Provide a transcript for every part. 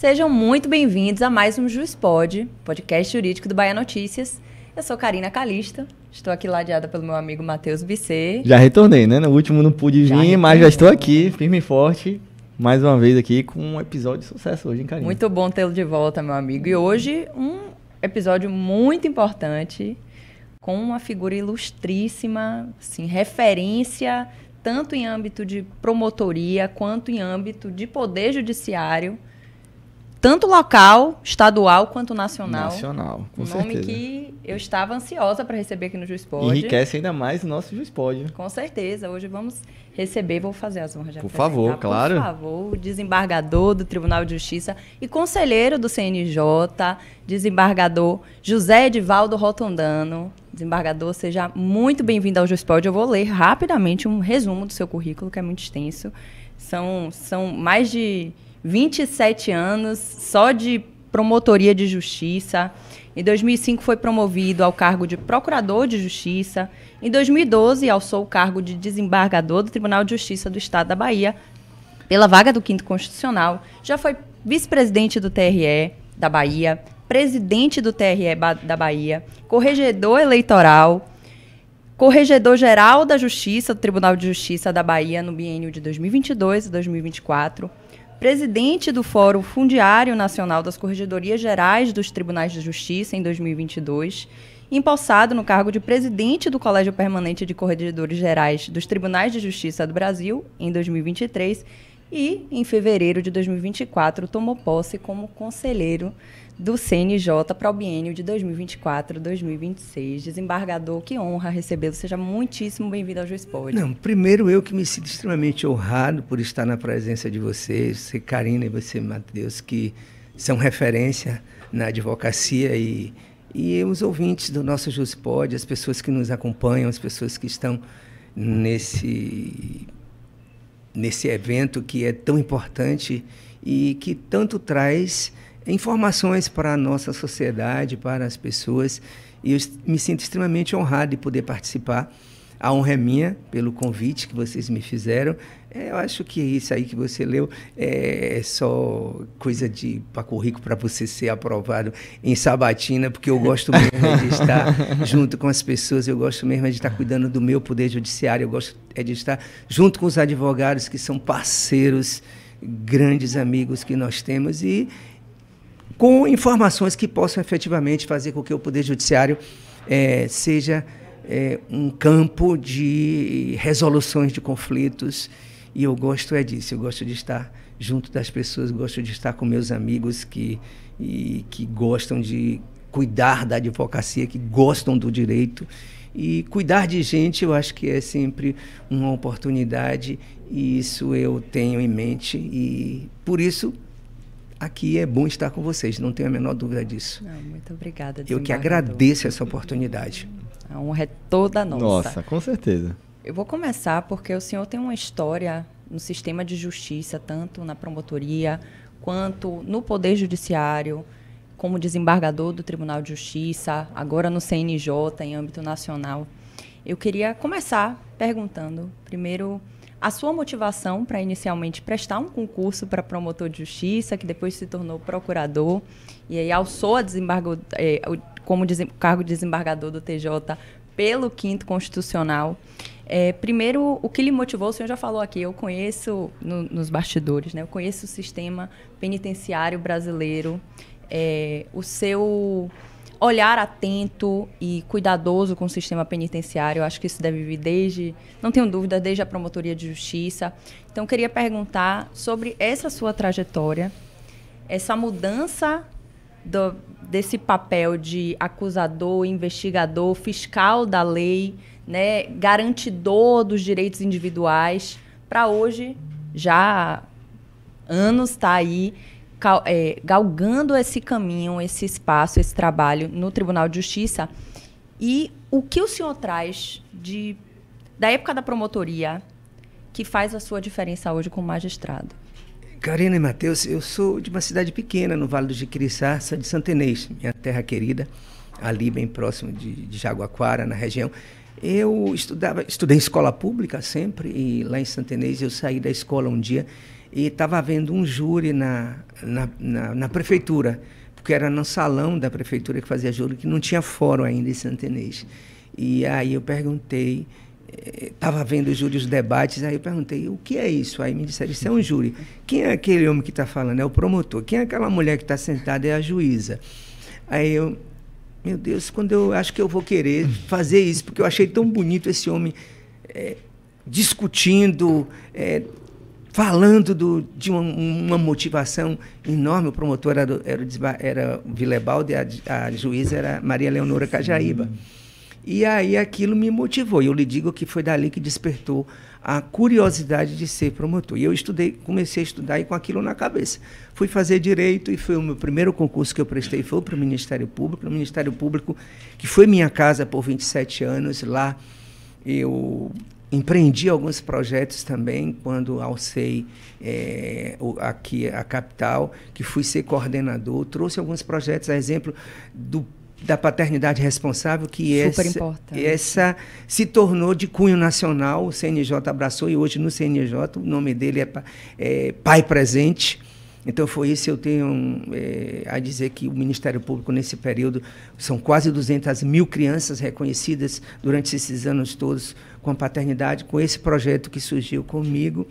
Sejam muito bem-vindos a mais um JuizPod, podcast jurídico do Bahia Notícias. Eu sou Karina Calista, estou aqui ladeada pelo meu amigo Matheus Bisset. Já retornei, né? No último não pude vir, mas já estou aqui, firme e forte, mais uma vez aqui com um episódio de sucesso hoje, hein, Karina? Muito bom tê-lo de volta, meu amigo. E hoje um episódio muito importante, com uma figura ilustríssima, assim, referência tanto em âmbito de promotoria quanto em âmbito de poder judiciário, tanto local, estadual quanto nacional. Nacional, com certeza. Um nome que eu estava ansiosa para receber aqui no JuizPod. Enriquece ainda mais o nosso JuizPod. Com certeza. Hoje vamos receber, vou fazer as honras de Por favor, claro. Por favor, o desembargador do Tribunal de Justiça e conselheiro do CNJ, desembargador José Edivaldo Rotondano. Desembargador, seja muito bem-vindo ao JuizPod. Eu vou ler rapidamente um resumo do seu currículo, que é muito extenso. São mais de 27 anos só de promotoria de justiça. Em 2005 foi promovido ao cargo de procurador de justiça. Em 2012 alçou o cargo de desembargador do Tribunal de Justiça do Estado da Bahia pela vaga do 5º Constitucional. Já foi vice-presidente do TRE da Bahia, presidente do TRE da Bahia, corregedor eleitoral, corregedor-geral da Justiça do Tribunal de Justiça da Bahia no biênio de 2022 e 2024, presidente do Fórum Fundiário Nacional das Corregedorias Gerais dos Tribunais de Justiça em 2022, empossado no cargo de presidente do Colégio Permanente de Corregedores Gerais dos Tribunais de Justiça do Brasil em 2023 e, em fevereiro de 2024, tomou posse como conselheiro do CNJ para o biênio de 2024-2026. Desembargador, que honra recebê-lo. Seja muitíssimo bem-vindo ao JuizPod. Não, primeiro eu que me sinto extremamente honrado por estar na presença de vocês, você, Karina, e você, Matheus, que são referência na advocacia e os ouvintes do nosso JuizPod, as pessoas que nos acompanham, as pessoas que estão nesse evento que é tão importante e que tanto traz informações para a nossa sociedade, para as pessoas, e eu me sinto extremamente honrado de poder participar. A honra é minha pelo convite que vocês me fizeram. Eu acho que isso aí que você leu é só coisa para currículo para você ser aprovado em sabatina, porque eu gosto mesmo de estar junto com as pessoas, eu gosto mesmo de estar cuidando do meu poder judiciário, eu gosto de estar junto com os advogados que são parceiros, grandes amigos que nós temos e com informações que possam efetivamente fazer com que o Poder Judiciário seja um campo de resoluções de conflitos. E eu gosto disso, eu gosto de estar junto das pessoas, gosto de estar com meus amigos que gostam de cuidar da advocacia, que gostam do direito. E cuidar de gente, eu acho que é sempre uma oportunidade, e isso eu tenho em mente, e por isso aqui é bom estar com vocês, não tenho a menor dúvida disso. Não, muito obrigada, eu que agradeço essa oportunidade. A honra é toda nossa. Nossa, com certeza. Eu vou começar porque o senhor tem uma história no sistema de justiça, tanto na promotoria quanto no Poder Judiciário, como desembargador do Tribunal de Justiça, agora no CNJ, em âmbito nacional. Eu queria começar perguntando, primeiro, a sua motivação para inicialmente prestar um concurso para promotor de justiça, que depois se tornou procurador, e aí alçou a como cargo de desembargador do TJ pelo 5º Constitucional. Primeiro, o que lhe motivou, o senhor já falou aqui, eu conheço nos bastidores, né? Eu conheço o sistema penitenciário brasileiro, o seu olhar atento e cuidadoso com o sistema penitenciário, eu acho que isso deve vir não tenho dúvida, desde a promotoria de justiça. Então, eu queria perguntar sobre essa sua trajetória, essa mudança desse papel de acusador, investigador, fiscal da lei, né, garantidor dos direitos individuais, para hoje, já há anos, está aí galgando esse caminho, esse espaço, esse trabalho no Tribunal de Justiça. E o que o senhor traz da época da promotoria que faz a sua diferença hoje como magistrado? Karina e Matheus, eu sou de uma cidade pequena, no Vale do Jiquiriçá, sou de Santa Inês, minha terra querida, ali bem próximo de Jaguaquara, na região. Eu estudei em escola pública sempre, e lá em Santa Inês eu saí da escola um dia e estava havendo um júri na prefeitura, porque era no salão da prefeitura que fazia júri, que não tinha fórum ainda em Santa Inês. E aí eu perguntei, estava vendo os júri, os debates, aí eu perguntei, o que é isso? Aí me disseram, isso é um júri. Quem é aquele homem que está falando? É o promotor. Quem é aquela mulher que está sentada? É a juíza. Aí eu... Meu Deus, quando eu acho que eu vou querer fazer isso, porque eu achei tão bonito esse homem discutindo, falando de uma motivação enorme. O promotor era o Vilebaldi, a juíza era Maria Leonora Cajaíba. E aí aquilo me motivou. E eu lhe digo que foi dali que despertou a curiosidade de ser promotor. E eu comecei a estudar e com aquilo na cabeça. Fui fazer direito e foi o meu primeiro concurso que eu prestei, foi para o Ministério Público. No Ministério Público, que foi minha casa por 27 anos, lá eu empreendi alguns projetos também, quando alcei aqui a capital, que fui ser coordenador, trouxe alguns projetos, a exemplo da paternidade responsável, que essa se tornou de cunho nacional, o CNJ abraçou, e hoje no CNJ o nome dele é Pai Presente. Então foi isso, eu tenho a dizer que o Ministério Público nesse período, são quase 200 mil crianças reconhecidas durante esses anos todos com a paternidade, com esse projeto que surgiu comigo.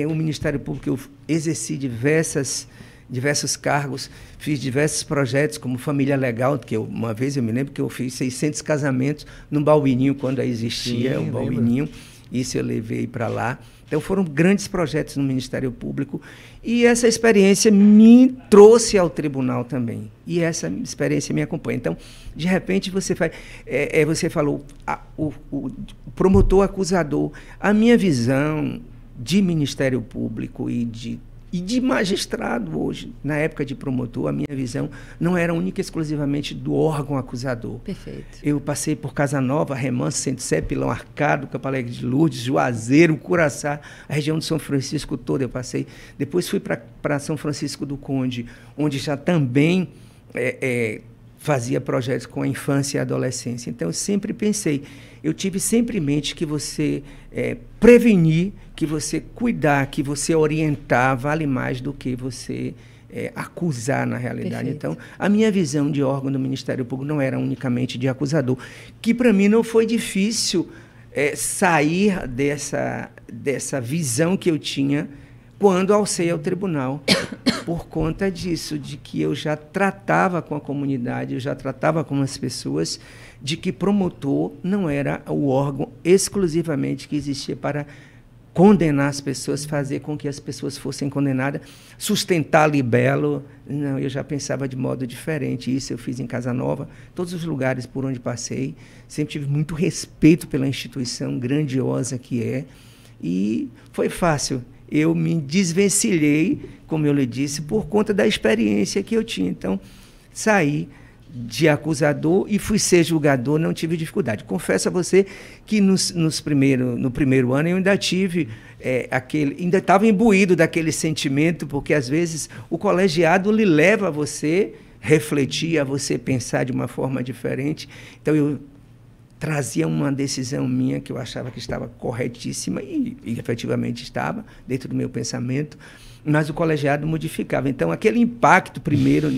O Ministério Público, eu exerci diversos cargos, fiz diversos projetos, como Família Legal, que uma vez eu me lembro que eu fiz 600 casamentos no Balbininho, quando existia o Balbininho, isso eu levei para lá. Então foram grandes projetos no Ministério Público e essa experiência me trouxe ao tribunal também, e essa experiência me acompanha. Então, de repente, você falou, o promotor acusador, a minha visão de Ministério Público e de magistrado hoje, na época de promotor, a minha visão não era única e exclusivamente do órgão acusador. Perfeito. Eu passei por Casa Nova, Remanso, Centro Sé, Pilão Arcado, Campo Alegre de Lourdes, Juazeiro, Curaçá, a região de São Francisco toda eu passei. Depois fui para São Francisco do Conde, onde já também fazia projetos com a infância e a adolescência. Então, eu sempre pensei, eu tive sempre em mente que você prevenir, que você cuidar, que você orientar, vale mais do que você acusar na realidade. Perfeito. Então, a minha visão de órgão do Ministério Público não era unicamente de acusador, que para mim não foi difícil sair dessa visão que eu tinha quando alcei ao tribunal, por conta disso, de que eu já tratava com a comunidade, eu já tratava com as pessoas, de que promotor não era o órgão exclusivamente que existia para condenar as pessoas, fazer com que as pessoas fossem condenadas, sustentar libelo. Não, eu já pensava de modo diferente. Isso eu fiz em Casa Nova, todos os lugares por onde passei, sempre tive muito respeito pela instituição grandiosa que é, e foi fácil. Eu me desvencilhei, como eu lhe disse, por conta da experiência que eu tinha. Então, saí de acusador e fui ser julgador, não tive dificuldade. Confesso a você que no primeiro ano eu ainda tive ainda estava imbuído daquele sentimento, porque às vezes o colegiado lhe leva a você refletir, a você pensar de uma forma diferente. Então eu trazia uma decisão minha que eu achava que estava corretíssima e efetivamente estava dentro do meu pensamento, mas o colegiado modificava. Então, aquele impacto primeiro,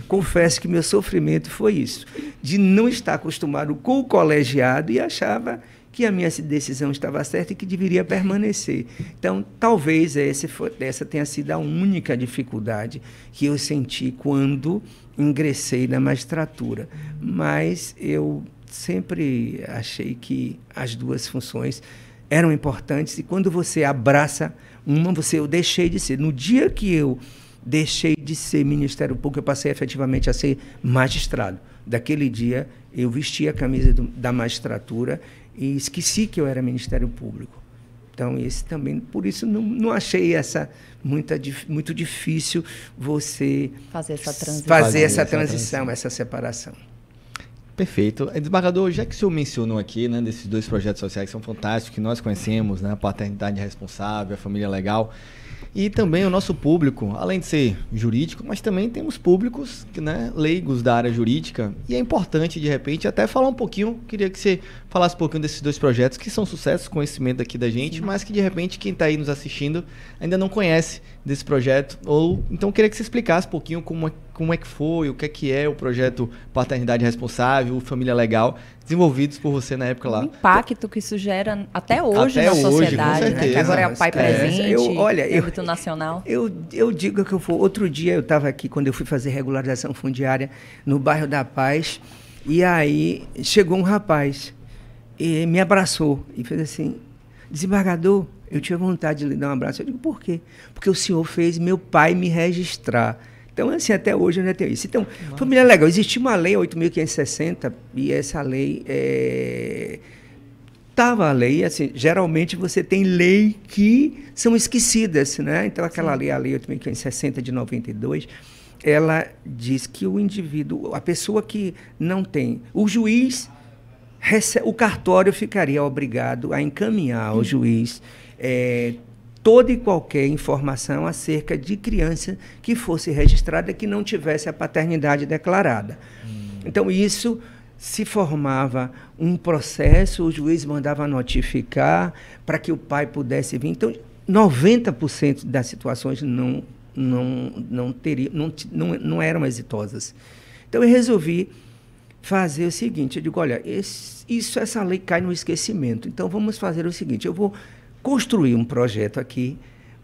confesso que meu sofrimento foi isso, de não estar acostumado com o colegiado e achava que a minha decisão estava certa e que deveria permanecer. Então, talvez essa tenha sido a única dificuldade que eu senti quando ingressei na magistratura. Mas eu sempre achei que as duas funções eram importantes, e quando você abraça uma, eu deixei de ser. No dia que eu deixei de ser Ministério Público, eu passei efetivamente a ser magistrado. Daquele dia, eu vesti a camisa da magistratura e esqueci que eu era Ministério Público. Então, esse também, por isso, não achei muito difícil você fazer essa transição, essa separação. Perfeito. Desembargador, já que o senhor mencionou aqui, né, desses dois projetos sociais que são fantásticos, que nós conhecemos, né, a paternidade responsável, a família legal, E também o nosso público, além de ser jurídico, mas também temos públicos, né, leigos da área jurídica. E é importante, de repente, até falar um pouquinho, queria que você falasse um pouquinho desses 2 projetos, que são sucesso, conhecimento aqui da gente, sim, mas que, de repente, quem está aí nos assistindo ainda não conhece desse projeto. Então, queria que você explicasse um pouquinho como é que foi, o que é o projeto Paternidade Responsável, Família Legal, desenvolvidos por você na época lá. O impacto que isso gera até hoje na sociedade, né? Que agora é o pai presente, âmbito nacional. Eu digo que outro dia eu estava aqui, quando eu fui fazer regularização fundiária no bairro da Paz, e aí chegou um rapaz e me abraçou e fez assim: desembargador, eu tinha vontade de lhe dar um abraço. Eu digo: por quê? Porque o senhor fez meu pai me registrar. Então, assim, até hoje eu ainda tenho isso. Então, Família Legal, existia uma lei, 8.560, e essa lei estava a lei, assim, geralmente você tem lei que são esquecidas, né? Então, aquela lei, a lei 8.560 de 92, ela diz que o indivíduo, a pessoa que não tem, o juiz, o cartório ficaria obrigado a encaminhar ao juiz toda e qualquer informação acerca de criança que fosse registrada que não tivesse a paternidade declarada. Então, isso se formava um processo, o juiz mandava notificar para que o pai pudesse vir. Então, 90% das situações não eram exitosas. Então, eu resolvi fazer o seguinte: eu digo, olha, essa lei cai no esquecimento, então vamos fazer o seguinte: eu vou construir um projeto aqui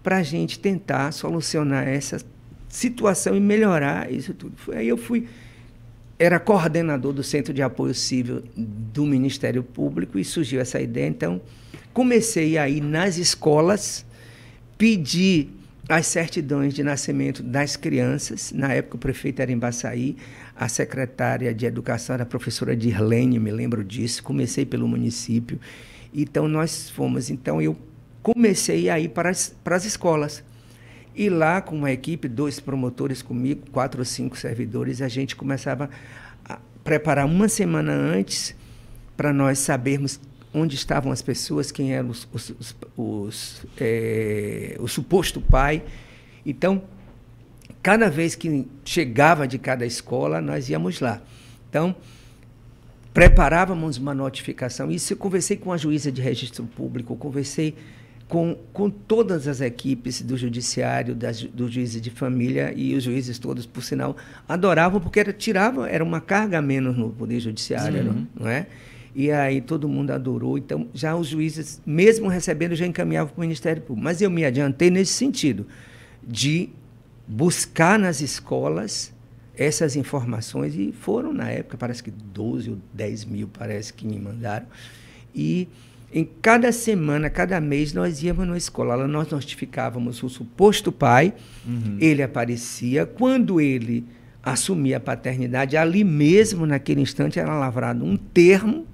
para a gente tentar solucionar essa situação e melhorar isso tudo. Aí eu era coordenador do Centro de Apoio Civil do Ministério Público e surgiu essa ideia. Então, comecei a ir nas escolas, pedir as certidões de nascimento das crianças. Na época, o prefeito era em Baçaí, a secretária de Educação era a professora Dirlene, me lembro disso. Comecei pelo município. Então, eu comecei a ir para as escolas. E lá, com uma equipe, 2 promotores comigo, 4 ou 5 servidores, a gente começava a preparar uma semana antes para nós sabermos onde estavam as pessoas, quem era o suposto pai. Então, cada vez que chegava de cada escola, nós íamos lá. Então, preparávamos uma notificação. Isso eu conversei com a juíza de registro público, conversei com todas as equipes do judiciário, do juízes de família, e os juízes todos, por sinal, adoravam, porque era uma carga a menos no Poder Judiciário, não é? E aí todo mundo adorou. Então, já os juízes, mesmo recebendo, já encaminhavam para o Ministério Público. Mas eu me adiantei nesse sentido, de buscar nas escolas essas informações, e foram, na época, parece que 12 ou 10 mil, parece que me mandaram. E em cada semana, cada mês, nós íamos na escola. Lá nós notificávamos o suposto pai, ele aparecia. Quando ele assumia a paternidade, ali mesmo, naquele instante, era lavrado um termo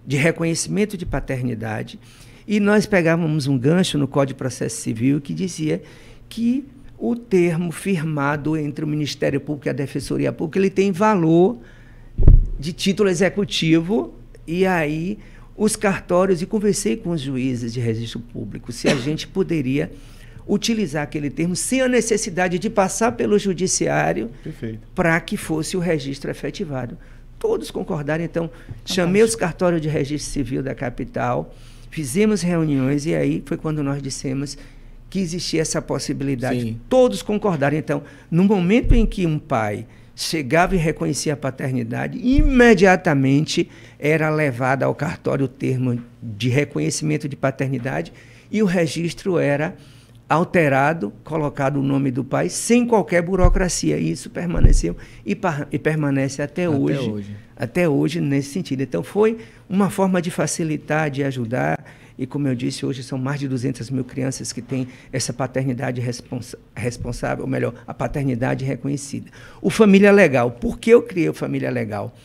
de reconhecimento de paternidade, e nós pegávamos um gancho no Código de Processo Civil que dizia que o termo firmado entre o Ministério Público e a Defensoria Pública, ele tem valor de título executivo. E aí os cartórios, e conversei com os juízes de registro público se a gente poderia utilizar aquele termo sem a necessidade de passar pelo judiciário para que fosse o registro efetivado. Todos concordaram. Então, chamei os cartórios de registro civil da capital, fizemos reuniões, e aí foi quando nós dissemos que existia essa possibilidade. Sim. Todos concordaram. Então, no momento em que um pai chegava e reconhecia a paternidade, imediatamente era levado ao cartório o termo de reconhecimento de paternidade, e o registro era alterado, colocado o nome do pai, sem qualquer burocracia. E isso permaneceu e permanece até hoje nesse sentido. Então, foi uma forma de facilitar, de ajudar. E, como eu disse, hoje são mais de 200 mil crianças que têm essa paternidade responsável, ou melhor, a paternidade reconhecida. O Família Legal. Por que eu criei o Família Legal?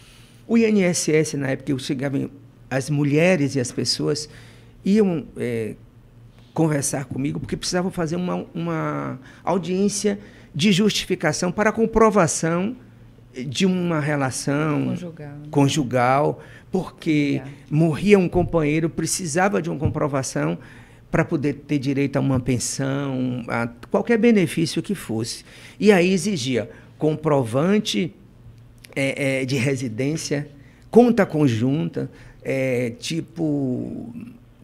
O INSS, na época, eu chegava, as mulheres e as pessoas iam conversar comigo, porque precisavam fazer uma audiência de justificação para a comprovação de uma relação conjugal, porque morria um companheiro, precisava de uma comprovação para poder ter direito a uma pensão, a qualquer benefício que fosse. E aí exigia comprovante de residência, conta conjunta, tipo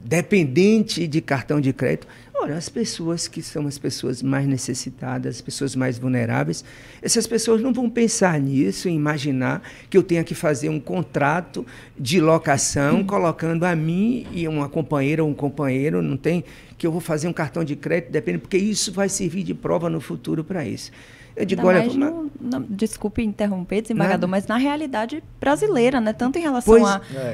dependente de cartão de crédito. Olha, as pessoas que são as pessoas mais necessitadas, as pessoas mais vulneráveis, essas pessoas não vão pensar nisso, imaginar que eu tenha que fazer um contrato de locação colocando a mim e uma companheira ou um companheiro, não tem que eu vou fazer um cartão de crédito, depende, porque isso vai servir de prova no futuro para isso. Eu digo, olha, desculpe interromper, desembargador, mas na realidade brasileira, né? Tanto em relação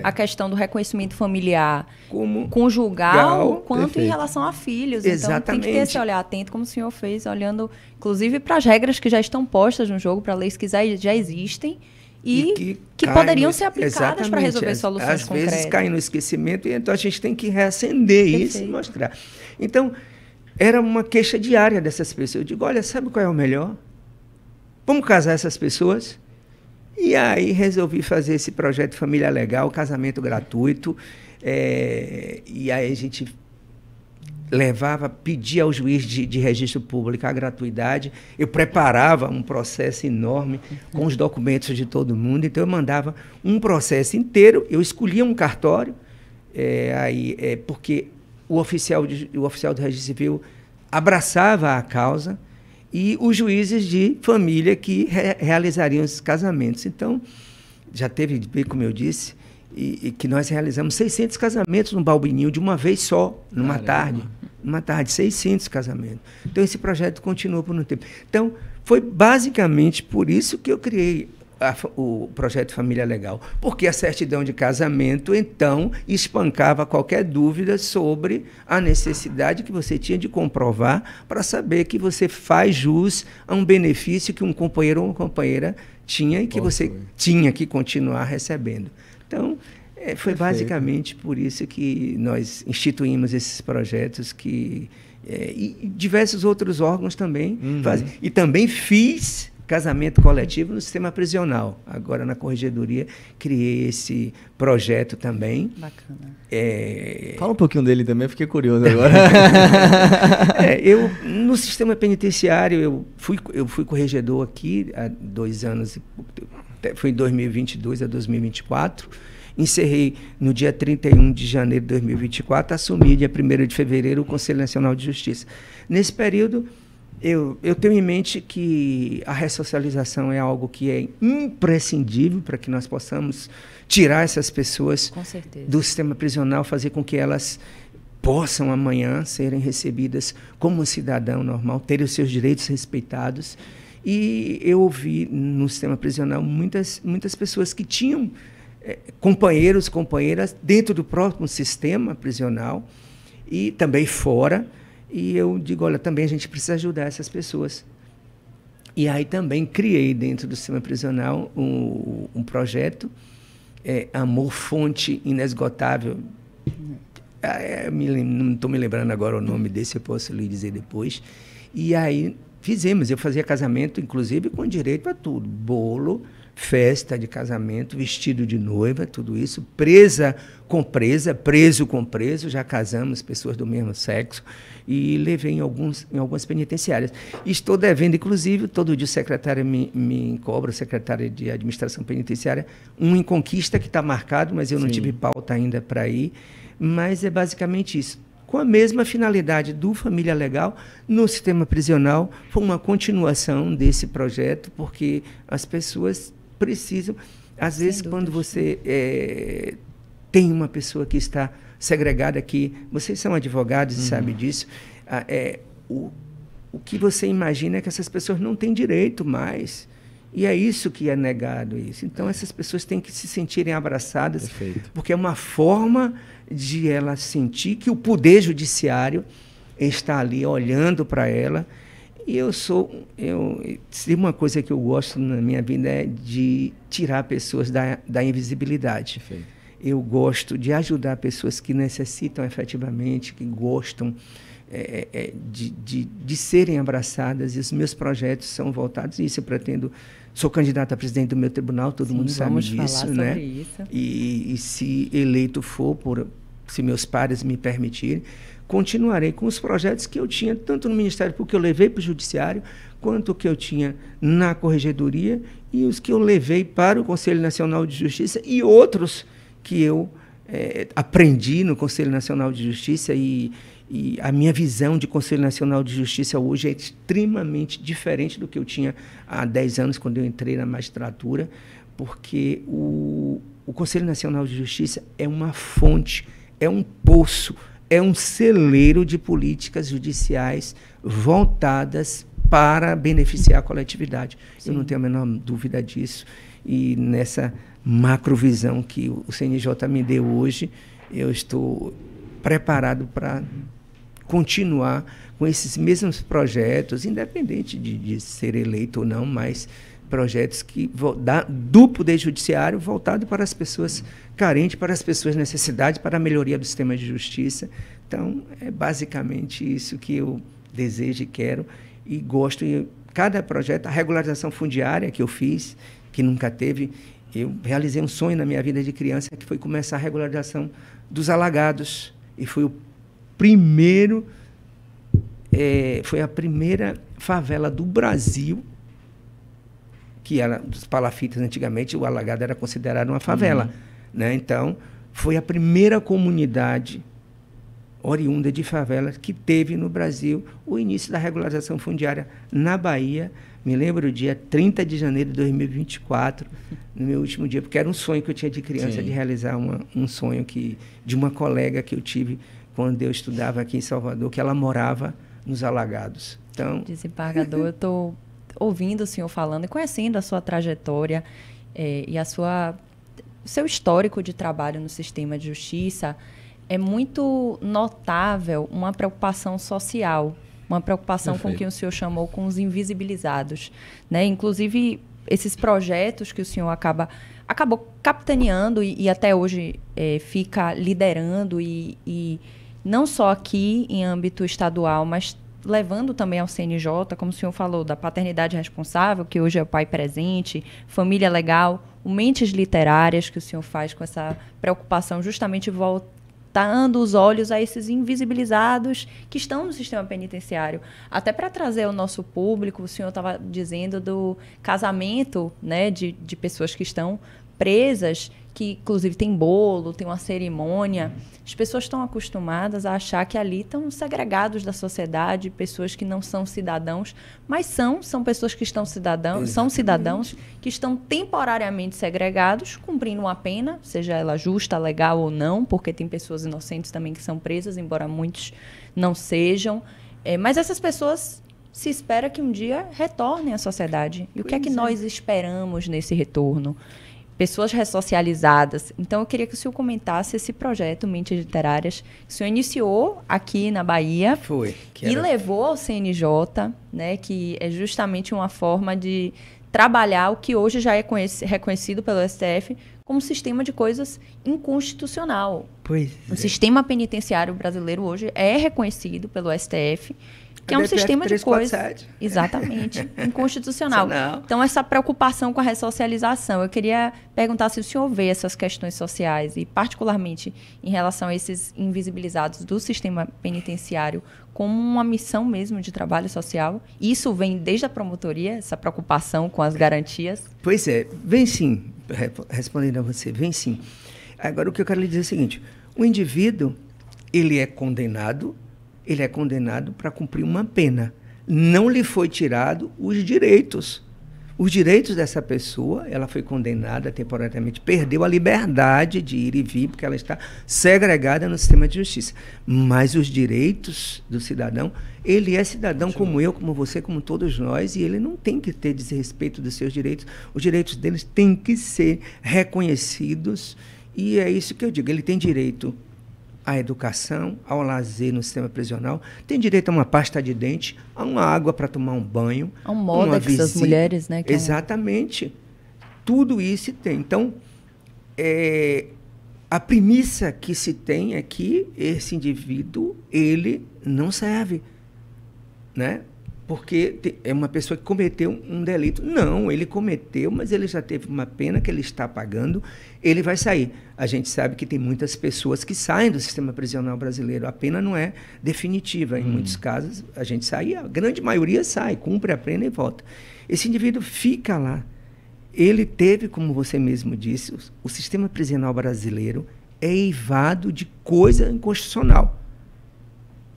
à questão do reconhecimento familiar, como conjugal, quanto perfeito. Em relação a filhos. Exatamente. Então tem que ter esse olhar atento, como o senhor fez, olhando inclusive para as regras que já estão postas no jogo, para leis que já existem e que poderiam ser aplicadas para resolver soluções concretas. Às vezes caem no esquecimento, e então a gente tem que reacender isso e mostrar. Então, era uma queixa diária dessas pessoas. Eu digo, olha, sabe qual é o melhor? Vamos casar essas pessoas? E aí resolvi fazer esse projeto Família Legal, casamento gratuito. E aí a gente pedia ao juiz de registro público a gratuidade. Eu preparava um processo enorme com os documentos de todo mundo. Então eu mandava um processo inteiro. Eu escolhia um cartório, porque o oficial do registro civil abraçava a causa e os juízes de família que realizariam esses casamentos. Então, já teve, como eu disse, e que nós realizamos 600 casamentos no Balbininho de uma vez só, numa tarde. Numa tarde, 600 casamentos. Então, esse projeto continua por um tempo. Então, foi basicamente por isso que eu criei o projeto Família Legal, porque a certidão de casamento, então, espancava qualquer dúvida sobre a necessidade que você tinha de comprovar para saber que você faz jus a um benefício que um companheiro ou uma companheira tinha e que você tinha que continuar recebendo. Então, foi basicamente por isso que nós instituímos esses projetos e diversos outros órgãos também fazem. E também fiz casamento coletivo no sistema prisional. Agora, na Corregedoria, criei esse projeto também. Bacana. Fala um pouquinho dele também, fiquei curioso agora. No sistema penitenciário, eu fui corregedor aqui há 2 anos, foi em 2022 a 2024. Encerrei no dia 31 de janeiro de 2024, assumi dia 1º de fevereiro o Conselho Nacional de Justiça. Nesse período, eu tenho em mente que a ressocialização é algo que é imprescindível para que nós possamos tirar essas pessoas do sistema prisional, fazer com que elas possam amanhã serem recebidas como um cidadão normal, terem os seus direitos respeitados. E eu ouvi no sistema prisional muitas pessoas que tinham companheiros, companheiras dentro do próprio sistema prisional e também fora. E eu digo, olha, também a gente precisa ajudar essas pessoas. E aí também criei dentro do sistema prisional um projeto, Amor Fonte Inesgotável. Não estou me lembrando agora o nome desse, eu posso lhe dizer depois. E aí fizemos, eu fazia casamento, inclusive com direito a tudo, bolo, festa de casamento, vestido de noiva, tudo isso, presa com presa, preso com preso, já casamos pessoas do mesmo sexo e levei em algumas penitenciárias. E estou devendo, inclusive, todo dia o secretário me cobra, o secretário de administração penitenciária, em Conquista que está marcado, mas eu não tive pauta ainda para ir, mas é basicamente isso. Com a mesma finalidade do Família Legal, no sistema prisional, foi uma continuação desse projeto, porque as pessoas precisam, às vezes, quando você tem uma pessoa que está segregada aqui, vocês são advogados e sabem disso, o que você imagina é que essas pessoas não têm direito mais, e é isso que é negado. Isso. Então, essas pessoas têm que se sentirem abraçadas, porque é uma forma de ela sentir que o poder judiciário está ali olhando para ela. E se uma coisa que eu gosto na minha vida é de tirar pessoas da invisibilidade. Perfeito. Eu gosto de ajudar pessoas que necessitam efetivamente, que gostam de serem abraçadas, e os meus projetos são voltados a isso. Eu pretendo, sou candidato a presidente do meu tribunal, todo mundo sabe disso, né? Isso. E se eleito for se meus pares me permitirem, continuarei com os projetos que eu tinha, tanto no Ministério Público, que eu levei para o Judiciário, quanto o que eu tinha na Corregedoria e os que eu levei para o Conselho Nacional de Justiça e outros que eu aprendi no Conselho Nacional de Justiça e a minha visão de Conselho Nacional de Justiça hoje é extremamente diferente do que eu tinha há 10 anos, quando eu entrei na magistratura, porque o Conselho Nacional de Justiça é uma fonte, é um poço, é um celeiro de políticas judiciais voltadas para beneficiar a coletividade. Sim. Eu não tenho a menor dúvida disso. E nessa macrovisão que o CNJ me deu hoje, eu estou preparado para continuar com esses mesmos projetos, independente de ser eleito ou não, mas projetos que do Poder Judiciário voltado para as pessoas carentes, para as pessoas necessidades, para a melhoria do sistema de justiça. Então, é basicamente isso que eu desejo e quero e gosto. E cada projeto, a regularização fundiária que eu fiz, que nunca teve, eu realizei um sonho na minha vida de criança, que foi começar a regularização dos alagados. E foi o primeiro, foi a primeira favela do Brasil, que era dos palafitas antigamente, o alagado era considerado uma favela. Né? Então, foi a primeira comunidade oriunda de favela que teve no Brasil o início da regularização fundiária na Bahia. Me lembro o dia 30 de janeiro de 2024, no meu último dia, porque era um sonho que eu tinha de criança. Sim. De realizar um sonho de uma colega que eu tive quando eu estudava aqui em Salvador, que ela morava nos alagados. Então, desembargador, eu estou ouvindo o senhor falando e conhecendo a sua trajetória e o seu histórico de trabalho no sistema de justiça. É muito notável uma preocupação social, uma preocupação Perfeito. Com o que o senhor chamou com os invisibilizados, né? Inclusive, esses projetos que o senhor acabou capitaneando e até hoje fica liderando e não só aqui em âmbito estadual, mas levando também ao CNJ, como o senhor falou, da paternidade responsável, que hoje é o pai presente, família legal, o Mentes Literárias, que o senhor faz com essa preocupação justamente voltando os olhos a esses invisibilizados que estão no sistema penitenciário. Até para trazer ao nosso público, o senhor estava dizendo do casamento, né, de pessoas que estão presas, que inclusive tem bolo, tem uma cerimônia. As pessoas estão acostumadas a achar que ali estão segregados da sociedade, pessoas que não são cidadãos, mas são pessoas que são cidadãos que estão temporariamente segregados, cumprindo uma pena, seja ela justa, legal ou não, porque tem pessoas inocentes também que são presas, embora muitos não sejam. Mas essas pessoas se espera que um dia retornem à sociedade. E o que é que nós esperamos nesse retorno? Pessoas ressocializadas. Então, eu queria que o senhor comentasse esse projeto Mentes Literárias, que o senhor iniciou aqui na Bahia. E levou ao CNJ, né, que é justamente uma forma de trabalhar o que hoje já é reconhecido pelo STF como sistema de coisas inconstitucional. O sistema penitenciário brasileiro hoje é reconhecido pelo STF, que é um sistema de coisas exatamente inconstitucional. Então, essa preocupação com a ressocialização, eu queria perguntar se o senhor vê essas questões sociais e, particularmente, em relação a esses invisibilizados do sistema penitenciário, como uma missão mesmo de trabalho social. Isso vem desde a promotoria, essa preocupação com as garantias? Pois é, vem sim. Respondendo a você, vem sim. Agora, o que eu quero lhe dizer é o seguinte: o indivíduo, ele é condenado para cumprir uma pena. Não lhe foi tirado os direitos. Os direitos dessa pessoa, ela foi condenada temporariamente, perdeu a liberdade de ir e vir, porque ela está segregada no sistema de justiça. Mas os direitos do cidadão, ele é cidadão como eu, como você, como todos nós, e ele não tem que ter desrespeito dos seus direitos. Os direitos deles têm que ser reconhecidos, e é isso que eu digo. Ele tem direito à educação, ao lazer no sistema prisional, tem direito a uma pasta de dente, a uma água para tomar um banho, a um moda que essas mulheres, né? Exatamente. Tudo isso tem. Então, a premissa que se tem é que esse indivíduo, ele não serve, né? porque é uma pessoa que cometeu um delito. Não, ele cometeu, mas ele já teve uma pena que ele está pagando, ele vai sair. A gente sabe que tem muitas pessoas que saem do sistema prisional brasileiro, a pena não é definitiva. Em muitos casos, a gente sai, a grande maioria sai, cumpre a pena e volta. Esse indivíduo fica lá. Ele teve, como você mesmo disse, o sistema prisional brasileiro é eivado de coisa inconstitucional.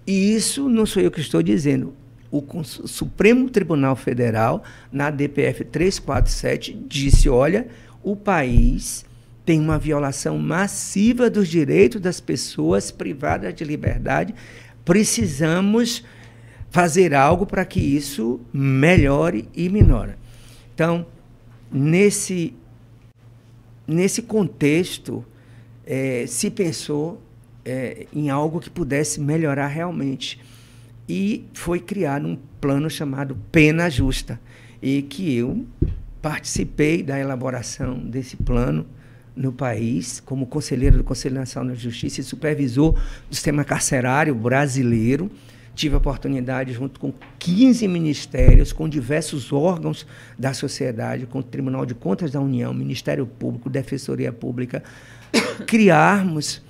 E isso não sou eu que estou dizendo. O Supremo Tribunal Federal, na DPF 347, disse, olha, o país tem uma violação massiva dos direitos das pessoas privadas de liberdade, precisamos fazer algo para que isso melhore e minore. Então, nesse contexto, se pensou em algo que pudesse melhorar realmente. E foi criado um plano chamado Pena Justa, e que eu participei da elaboração desse plano no país, como conselheiro do Conselho Nacional de Justiça e supervisor do sistema carcerário brasileiro. Tive a oportunidade, junto com 15 ministérios, com diversos órgãos da sociedade, com o Tribunal de Contas da União, Ministério Público, Defensoria Pública, criarmos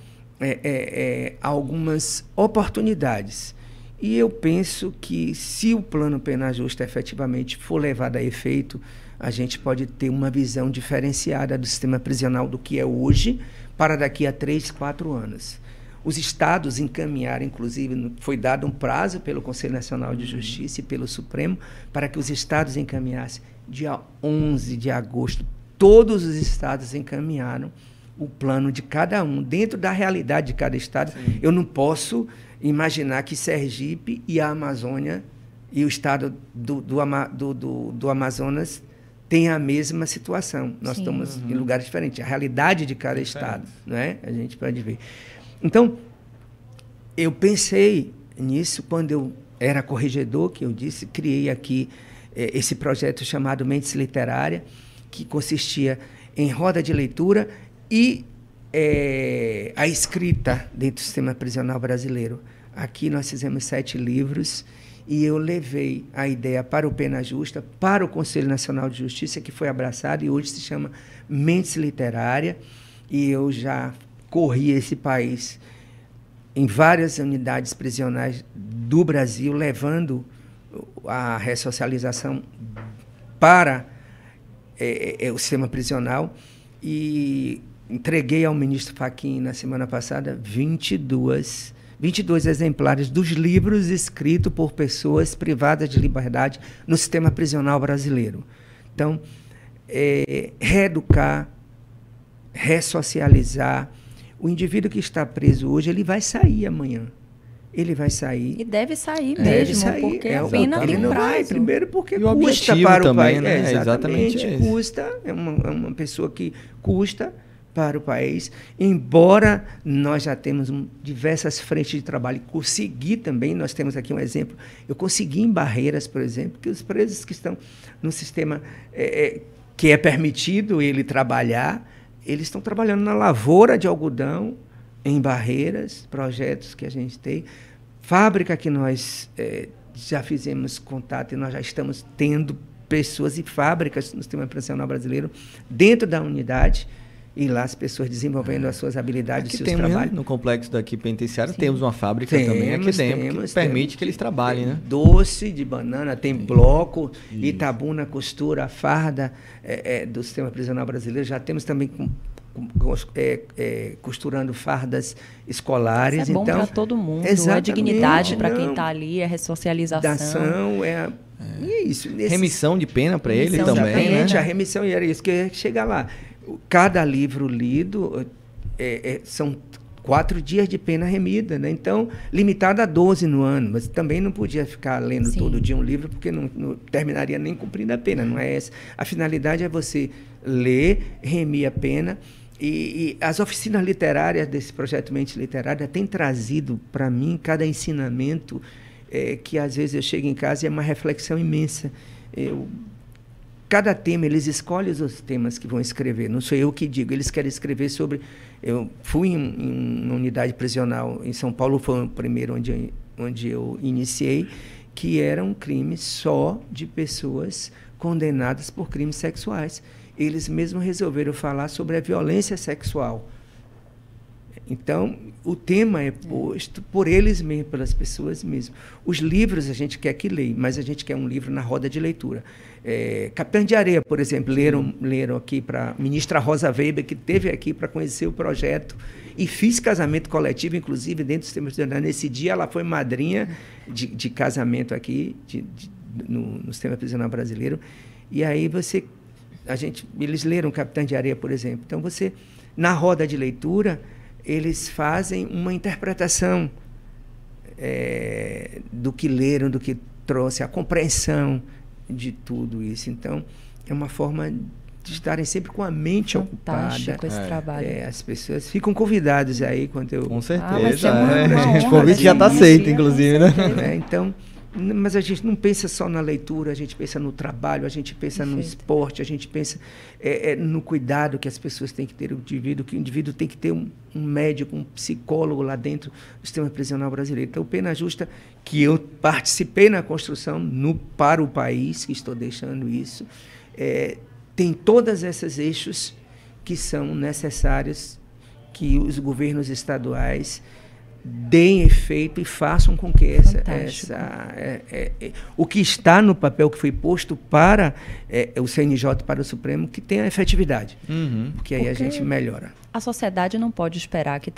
algumas oportunidades. E eu penso que, se o plano Pena Justa efetivamente for levado a efeito, a gente pode ter uma visão diferenciada do sistema prisional do que é hoje para daqui a 3, 4 anos. Os estados encaminharam, inclusive, foi dado um prazo pelo Conselho Nacional de Justiça e pelo Supremo para que os estados encaminhassem. Dia 11 de agosto, todos os estados encaminharam o plano de cada um, dentro da realidade de cada estado. Sim. Eu não posso imaginar que Sergipe e a Amazônia e o estado do Amazonas tenham a mesma situação. Nós estamos em lugares diferentes. A realidade de cada estado, não é? A gente pode ver. Então, eu pensei nisso quando eu era corregedor, que eu disse, criei aqui esse projeto chamado Mentes Literária, que consistia em roda de leitura e a escrita dentro do sistema prisional brasileiro. Aqui nós fizemos 7 livros e eu levei a ideia para o Pena Justa, para o Conselho Nacional de Justiça, que foi abraçado e hoje se chama Mentes Literária, e eu já corri esse país em várias unidades prisionais do Brasil, levando a ressocialização para o sistema prisional, e entreguei ao ministro Fachin, na semana passada, 22 exemplares dos livros escritos por pessoas privadas de liberdade no sistema prisional brasileiro. Então, reeducar, ressocializar. O indivíduo que está preso hoje, ele vai sair amanhã. Ele vai sair. E deve sair mesmo, porque a pena tem prazo. Primeiro porque e o custa para o país. Né? Exatamente. Custa, é uma pessoa que custa para o país. Embora nós já temos diversas frentes de trabalho, consegui também, nós temos aqui um exemplo, eu consegui em Barreiras, por exemplo, que os presos que estão no sistema que é permitido ele trabalhar, eles estão trabalhando na lavoura de algodão, em Barreiras, projetos que a gente tem, fábrica que nós já fizemos contato e nós já estamos tendo pessoas e fábricas no sistema prisional brasileiro dentro da unidade, e lá as pessoas desenvolvendo as suas habilidades, aqui seus trabalhos. No complexo daqui penitenciário temos uma fábrica também aqui dentro que permite que eles trabalhem, né? Doce de banana, tem bloco, Itabuna costura a farda do sistema prisional brasileiro. Já temos também costurando fardas escolares. Isso é bom para todo mundo. É dignidade para quem está ali, é ressocialização. E é isso. Remissão de pena para ele também, né? A remissão, e era isso que eu ia chegar lá. Cada livro lido são 4 dias de pena remida, né? Então, limitada a 12 no ano, mas também não podia ficar lendo todo dia um livro, porque não terminaria nem cumprindo a pena, não é essa. A finalidade é você ler, remir a pena, e as oficinas literárias desse projeto Mente Literária têm trazido para mim cada ensinamento que às vezes eu chego em casa e é uma reflexão imensa. Cada tema, eles escolhem os temas que vão escrever, não sou eu que digo, eles querem escrever sobre... Eu fui em uma unidade prisional em São Paulo, foi o primeiro onde eu iniciei, que era um crime só de pessoas condenadas por crimes sexuais. Eles mesmos resolveram falar sobre a violência sexual. Então, o tema é posto por eles mesmos, pelas pessoas mesmas. Os livros a gente quer que leia, mas a gente quer um livro na roda de leitura. Capitã de Areia, por exemplo, leram aqui para a ministra Rosa Weber, que esteve aqui para conhecer o projeto, e fiz casamento coletivo, inclusive, dentro do sistema prisional. Nesse dia, ela foi madrinha de casamento aqui, no sistema prisional brasileiro. E aí eles leram Capitã de Areia, por exemplo. Então, na roda de leitura, eles fazem uma interpretação do que leram, do que trouxe, a compreensão de tudo isso. Então, é uma forma de estarem sempre com a mente ocupada. Esse trabalho. As pessoas ficam convidadas aí quando eu... Com certeza. O convite já está aceito, inclusive, né? Então, mas a gente não pensa só na leitura, a gente pensa no trabalho, a gente pensa no esporte, a gente pensa no cuidado que as pessoas têm que ter, que o indivíduo tem que ter um médico, um psicólogo lá dentro do sistema prisional brasileiro. Então, o Pena Justa, que eu participei na construção para o país, que estou deixando isso, tem todas esses eixos que são necessários que os governos estaduais deem efeito e façam com que o que está no papel que foi posto para o CNJ, para o Supremo, que tenha efetividade. Porque aí a gente melhora. A sociedade não pode esperar que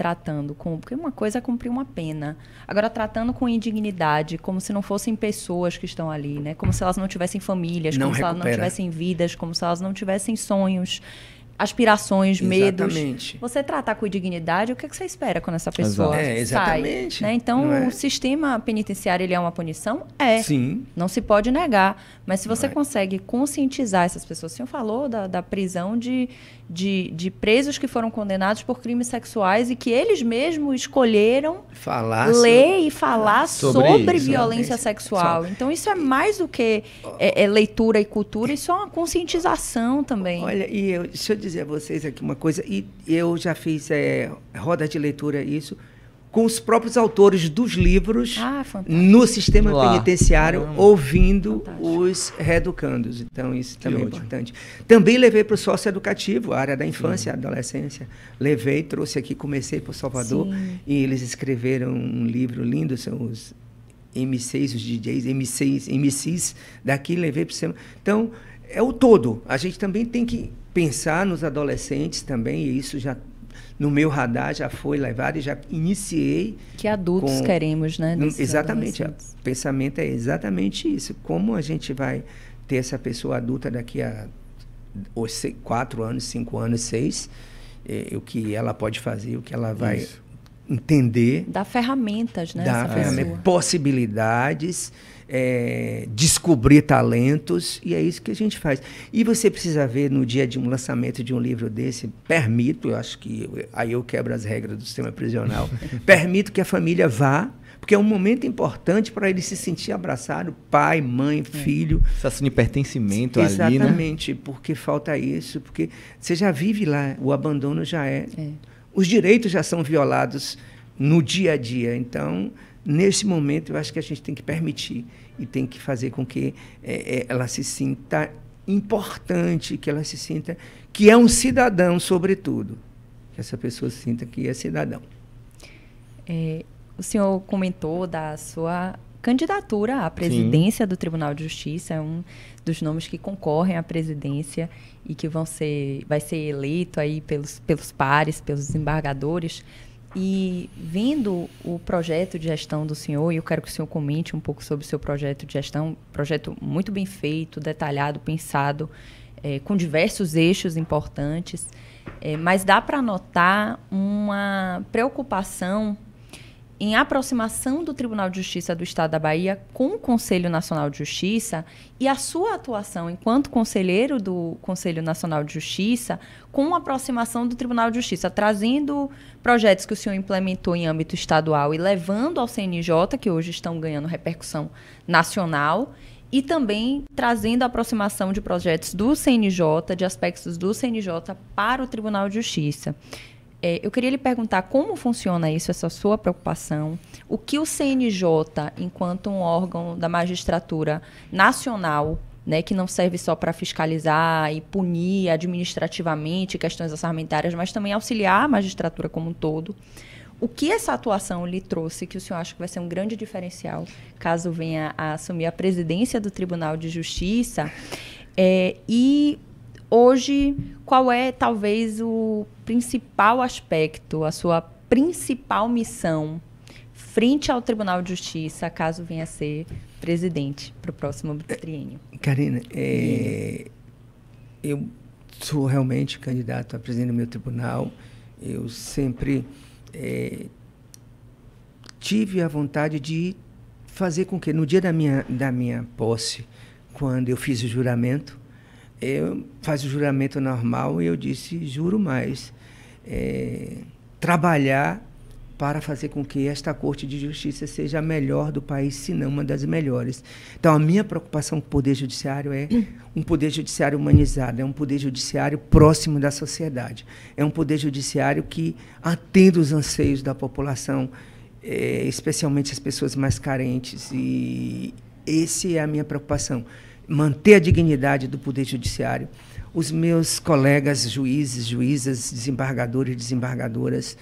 porque uma coisa é cumprir uma pena. Agora, tratando com indignidade, como se não fossem pessoas que estão ali, né? Como se elas não tivessem famílias, como se elas não tivessem vidas, como se elas não tivessem sonhos, aspirações, medos. Exatamente. Você tratar com dignidade, o que você espera quando essa pessoa sai? Exatamente. Né? Então, o sistema penitenciário, ele é uma punição? Sim. Não se pode negar. Mas se você consegue conscientizar essas pessoas... O senhor falou da prisão de presos que foram condenados por crimes sexuais e que eles mesmos escolheram ler e falar sobre violência sexual. Então, isso é mais do que leitura e cultura, isso é uma conscientização também. Olha, deixa eu dizer a vocês aqui uma coisa, e eu já fiz roda de leitura isso, com os próprios autores dos livros no sistema penitenciário, ouvindo os reeducandos. Então, isso também é importante. Também levei para o socioeducativo, a área da infância e adolescência. Levei, trouxe aqui, comecei por Salvador, e eles escreveram um livro lindo, são os MCs, os DJs, MCs daqui, levei para o sistema. Então, é o todo. A gente também tem que pensar nos adolescentes também, e isso já... No meu radar já foi levado e já iniciei. Que adultos queremos, né? Exatamente. O pensamento é exatamente isso. Como a gente vai ter essa pessoa adulta daqui a 4 anos, 5 anos, 6, o que ela pode fazer, o que ela vai entender. Dar ferramentas, né? Dar possibilidades, descobrir talentos, e é isso que a gente faz. E você precisa ver no dia de um lançamento de um livro desse, eu acho que aí eu quebro as regras do sistema prisional, permito que a família vá, porque é um momento importante para ele se sentir abraçado, pai, mãe, filho. Sensação de pertencimento ali, né? Exatamente, porque falta isso, porque você já vive lá, o abandono já os direitos já são violados no dia a dia. Então, nesse momento, eu acho que a gente tem que permitir e tem que fazer com que ela se sinta importante, que ela se sinta que é um cidadão, sobretudo. Que essa pessoa sinta que é cidadão. O senhor comentou da sua candidatura à presidência do Tribunal de Justiça, é um dos nomes que concorrem à presidência e que vai ser eleito aí pelos pares, pelos desembargadores. E vendo o projeto de gestão do senhor, e eu quero que o senhor comente um pouco sobre o seu projeto de gestão, projeto muito bem feito, detalhado, pensado, com diversos eixos importantes, mas dá para notar uma preocupação em aproximação do Tribunal de Justiça do Estado da Bahia com o Conselho Nacional de Justiça e a sua atuação enquanto conselheiro do Conselho Nacional de Justiça com a aproximação do Tribunal de Justiça, trazendo projetos que o senhor implementou em âmbito estadual e levando ao CNJ, que hoje estão ganhando repercussão nacional, e também trazendo a aproximação de projetos do CNJ, de aspectos do CNJ para o Tribunal de Justiça. Eu queria lhe perguntar como funciona isso, essa sua preocupação, o que o CNJ, enquanto um órgão da magistratura nacional, né, que não serve só para fiscalizar e punir administrativamente questões orçamentárias, mas também auxiliar a magistratura como um todo, o que essa atuação lhe trouxe, que o senhor acha que vai ser um grande diferencial, caso venha a assumir a presidência do Tribunal de Justiça? E hoje, qual é, talvez, o principal aspecto, a sua principal missão frente ao Tribunal de Justiça, caso venha a ser presidente para o próximo triênio? Karina, eu sou realmente candidato a presidente do meu tribunal. Eu sempre tive a vontade de fazer com que, no dia da minha posse, quando eu fiz o juramento, eu faço o juramento normal e eu disse, juro mais, trabalhar para fazer com que esta Corte de Justiça seja a melhor do país, se não uma das melhores. Então, a minha preocupação com o Poder Judiciário é um Poder Judiciário humanizado, é um Poder Judiciário próximo da sociedade, é um Poder Judiciário que atenda os anseios da população, especialmente as pessoas mais carentes, e essa é a minha preocupação, manter a dignidade do Poder Judiciário. Os meus colegas juízes, juízas, desembargadores e desembargadoras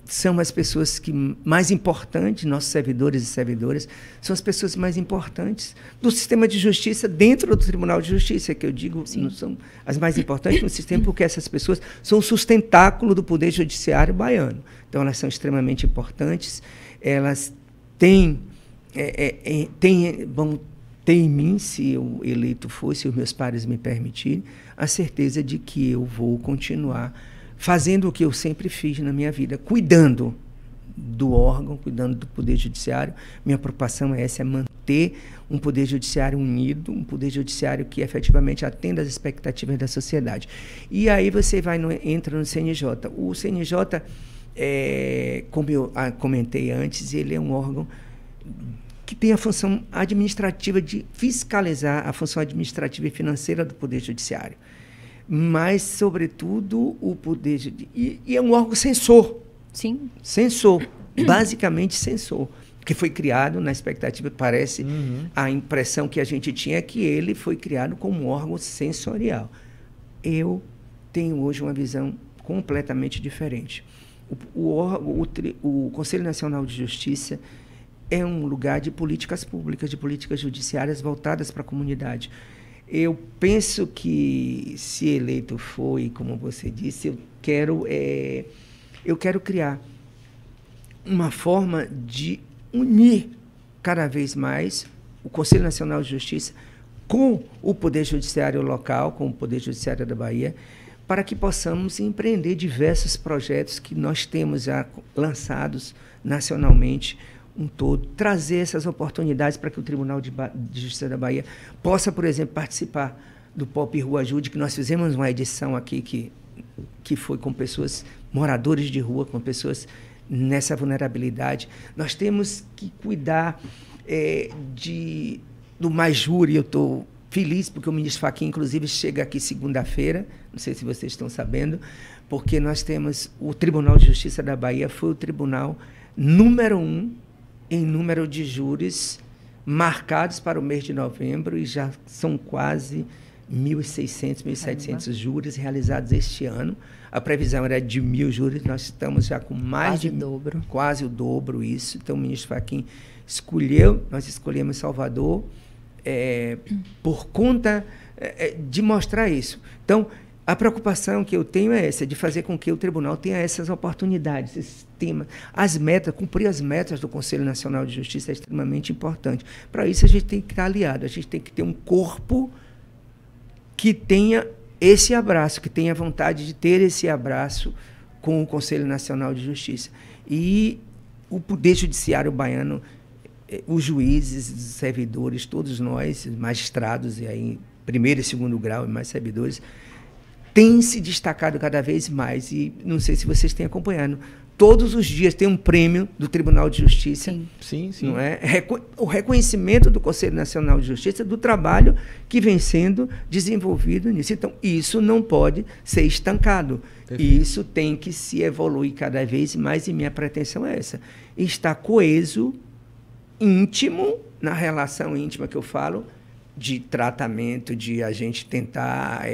são as pessoas mais importantes, nossos servidores e servidoras, são as pessoas mais importantes do sistema de justiça dentro do Tribunal de Justiça, que eu digo, não são as mais importantes no sistema, porque essas pessoas são o sustentáculo do Poder Judiciário baiano. Então, elas são extremamente importantes, elas vão ter em mim, se eu eleito for, se os meus pares me permitirem, a certeza de que eu vou continuar fazendo o que eu sempre fiz na minha vida, cuidando do órgão, cuidando do Poder Judiciário. Minha preocupação é essa, é manter um Poder Judiciário unido, um Poder Judiciário que efetivamente atenda às expectativas da sociedade. E aí você entra no CNJ. O CNJ, como eu comentei antes, ele é um órgão que tem a função administrativa de fiscalizar a função administrativa e financeira do Poder Judiciário. Mas, sobretudo, o Poder Judiciário... E é um órgão censor. Sim. Censor. Basicamente censor. Que foi criado, na expectativa, parece, a impressão que a gente tinha é que ele foi criado como um órgão sensorial. Eu tenho hoje uma visão completamente diferente. O Conselho Nacional de Justiça é um lugar de políticas públicas, de políticas judiciárias voltadas para a comunidade. Eu penso que, se eleito for, e como você disse, eu quero criar uma forma de unir cada vez mais o Conselho Nacional de Justiça com o Poder Judiciário local, com o Poder Judiciário da Bahia, para que possamos empreender diversos projetos que nós temos já lançados nacionalmente, trazer essas oportunidades para que o Tribunal de Justiça da Bahia possa, por exemplo, participar do Pop Rua Ajude, que nós fizemos uma edição aqui que foi com pessoas, moradores de rua, com pessoas nessa vulnerabilidade. Nós temos que cuidar do Mais Júri. Eu estou feliz porque o ministro Fachin, inclusive, chega aqui segunda-feira, não sei se vocês estão sabendo, porque nós temos o Tribunal de Justiça da Bahia, foi o tribunal número 1 em número de júris marcados para o mês de novembro, e já são quase 1.600, 1.700 júris realizados este ano. A previsão era de 1.000 júris, nós estamos já com quase o dobro isso. Então, o ministro Fachin nós escolhemos Salvador por conta de mostrar isso. Então, a preocupação que eu tenho é essa, de fazer com que o tribunal tenha essas oportunidades, esse tema. Cumprir as metas do Conselho Nacional de Justiça é extremamente importante. Para isso, a gente tem que estar aliado, a gente tem que ter um corpo que tenha esse abraço, que tenha vontade de ter esse abraço com o Conselho Nacional de Justiça. E o Poder Judiciário baiano, os juízes, os servidores, todos nós, magistrados, e aí, primeiro e segundo grau e mais servidores, tem se destacado cada vez mais, e não sei se vocês têm acompanhado. todos os dias tem um prêmio do Tribunal de Justiça. Sim. Não é? O reconhecimento do Conselho Nacional de Justiça do trabalho que vem sendo desenvolvido nisso. Então, isso não pode ser estancado. Perfeito. Isso tem que se evoluir cada vez mais, e minha pretensão é essa. Estar coeso, íntimo, na relação íntima que eu falo, de tratamento, de a gente tentar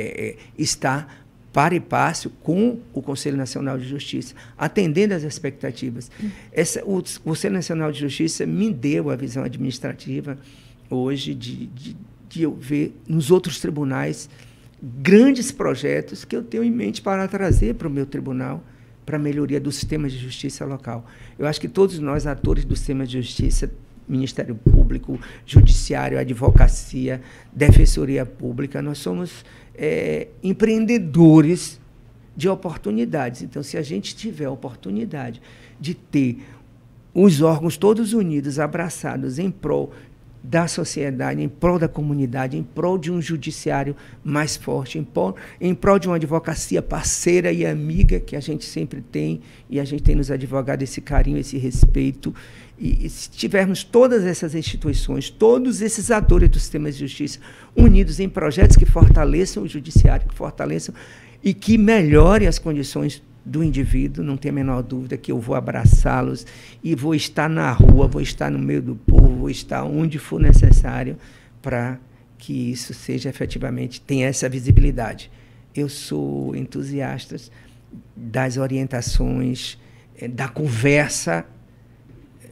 estar par e passo com o Conselho Nacional de Justiça, atendendo às expectativas. O Conselho Nacional de Justiça me deu a visão administrativa hoje de eu ver nos outros tribunais grandes projetos que eu tenho em mente para trazer para o meu tribunal, para a melhoria do sistema de justiça local. Eu acho que todos nós, atores do sistema de justiça, Ministério Público, Judiciário, Advocacia, Defensoria Pública, nós somos empreendedores de oportunidades. Então, se a gente tiver a oportunidade de ter os órgãos todos unidos, abraçados em prol da sociedade, em prol da comunidade, em prol de um judiciário mais forte, em prol de uma advocacia parceira e amiga que a gente sempre tem, e a gente tem nos advogados esse carinho, esse respeito. E se tivermos todas essas instituições, todos esses atores do sistema de justiça unidos em projetos que fortaleçam o judiciário, que fortaleçam e que melhorem as condições do indivíduo, não tem a menor dúvida que eu vou abraçá-los e vou estar na rua, vou estar no meio do povo, vou estar onde for necessário para que isso seja efetivamente, tenha essa visibilidade. Eu sou entusiasta das orientações, da conversa,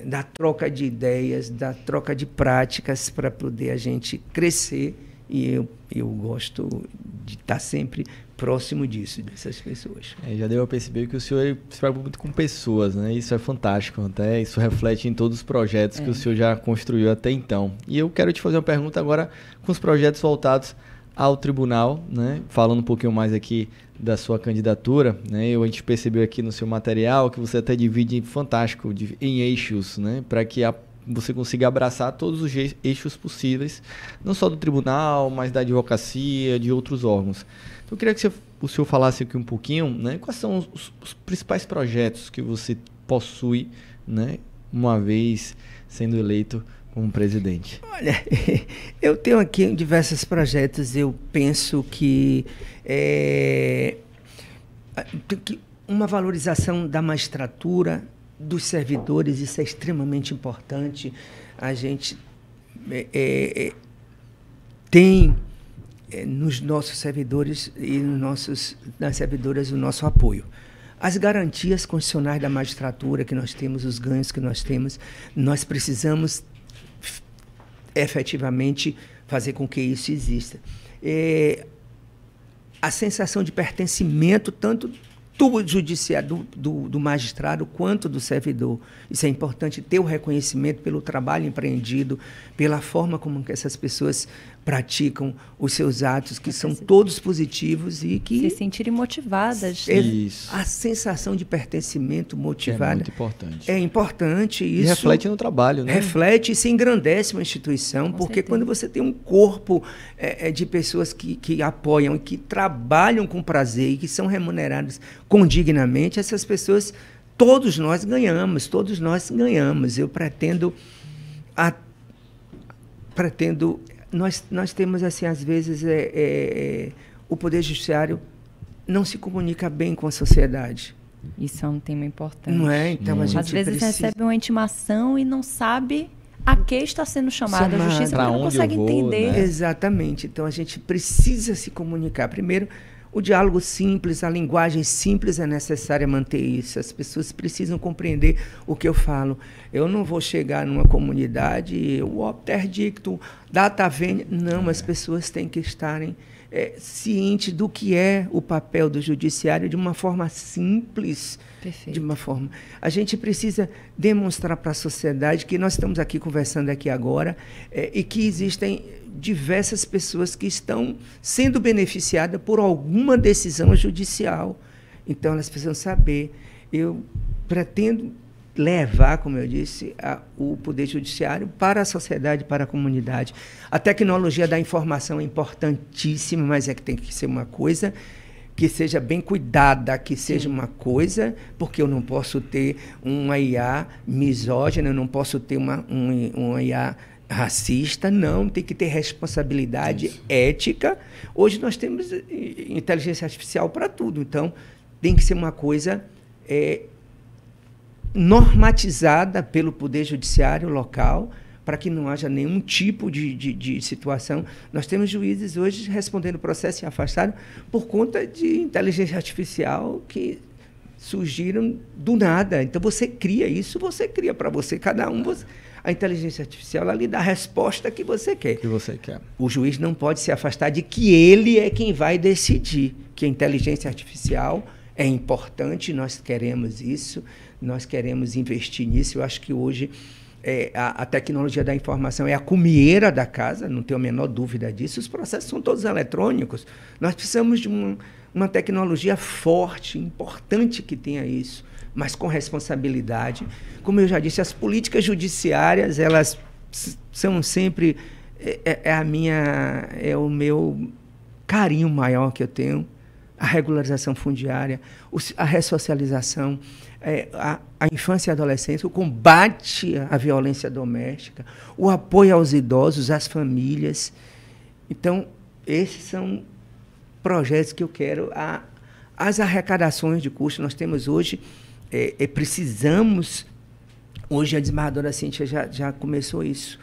da troca de ideias, da troca de práticas para poder a gente crescer, e eu gosto de estar sempre próximo disso, dessas pessoas. Já deu a perceber que o senhor se preocupa muito com pessoas, né? Isso é fantástico, até isso reflete em todos os projetos que o senhor já construiu até então. E eu quero te fazer uma pergunta agora com os projetos voltados ao tribunal, né? Falando um pouquinho mais aqui da sua candidatura, né? A gente percebeu aqui no seu material que você até divide fantástico em eixos, né? Para que você consiga abraçar todos os eixos possíveis, não só do tribunal, mas da advocacia, de outros órgãos. Então, eu queria que o senhor falasse aqui um pouquinho, né? Quais são os principais projetos que você possui, né? Uma vez sendo eleito como presidente. Olha, eu tenho aqui diversos projetos. Eu penso que uma valorização da magistratura, dos servidores, isso é extremamente importante. A gente tem nos nossos servidores e nas servidoras o nosso apoio. As garantias constitucionais da magistratura que nós temos, os ganhos que nós temos, nós precisamos efetivamente fazer com que isso exista. A sensação de pertencimento, tanto do judiciário, do magistrado, quanto do servidor. Isso é importante, ter o reconhecimento pelo trabalho empreendido, pela forma como que essas pessoas praticam os seus atos, que são todos positivos e que... Se sentirem motivadas. Isso. A sensação de pertencimento motivada. É muito importante. É importante. E isso reflete no trabalho, né? Reflete e se engrandece uma instituição, porque certeza. Quando você tem um corpo de pessoas que apoiam, que trabalham com prazer e que são remuneradas condignamente, essas pessoas, todos nós ganhamos. Eu pretendo... Nós temos, assim, às vezes, o Poder Judiciário não se comunica bem com a sociedade. Isso é um tema importante. Não é? Então, a gente às vezes recebe uma intimação e não sabe a que está sendo chamada. A justiça não consegue entender. Né? Exatamente. Então, a gente precisa se comunicar. Primeiro, o diálogo simples, a linguagem simples é necessária manter isso. As pessoas precisam compreender o que eu falo. Eu não vou chegar numa comunidade, o opter dictum, data venia. Não, as pessoas têm que estarem cientes do que é o papel do judiciário de uma forma simples. Perfeito. De uma forma. A gente precisa demonstrar para a sociedade que nós estamos aqui conversando aqui agora e que existem diversas pessoas que estão sendo beneficiadas por alguma decisão judicial. Então, elas precisam saber. Eu pretendo levar, como eu disse, o Poder Judiciário para a sociedade, para a comunidade. A tecnologia da informação é importantíssima, mas é que tem que ser uma coisa que seja bem cuidada, que seja uma coisa, porque eu não posso ter uma IA misógina, eu não posso ter uma IA racista, não, tem que ter responsabilidade ética. Hoje nós temos inteligência artificial para tudo, então tem que ser uma coisa normatizada pelo Poder Judiciário local, para que não haja nenhum tipo de situação. Nós temos juízes hoje respondendo processo e afastados por conta de inteligência artificial que surgiram do nada. Então, você cria isso, você cria para você, cada um. A inteligência artificial ela lhe dá a resposta que você quer. Que você quer. O juiz não pode se afastar de que ele é quem vai decidir, que a inteligência artificial é importante, nós queremos isso, nós queremos investir nisso. Eu acho que hoje a tecnologia da informação é a cumieira da casa, não tenho a menor dúvida disso. Os processos são todos eletrônicos. Nós precisamos de uma tecnologia forte, importante que tenha isso, mas com responsabilidade. Como eu já disse, as políticas judiciárias, elas são sempre... É o meu carinho maior que eu tenho. A regularização fundiária, a ressocialização, a infância e a adolescência, o combate à violência doméstica, o apoio aos idosos, às famílias. Então, esses são projetos que eu quero. As arrecadações de custos, nós temos hoje, precisamos, hoje a desembargadora Cíntia já começou isso,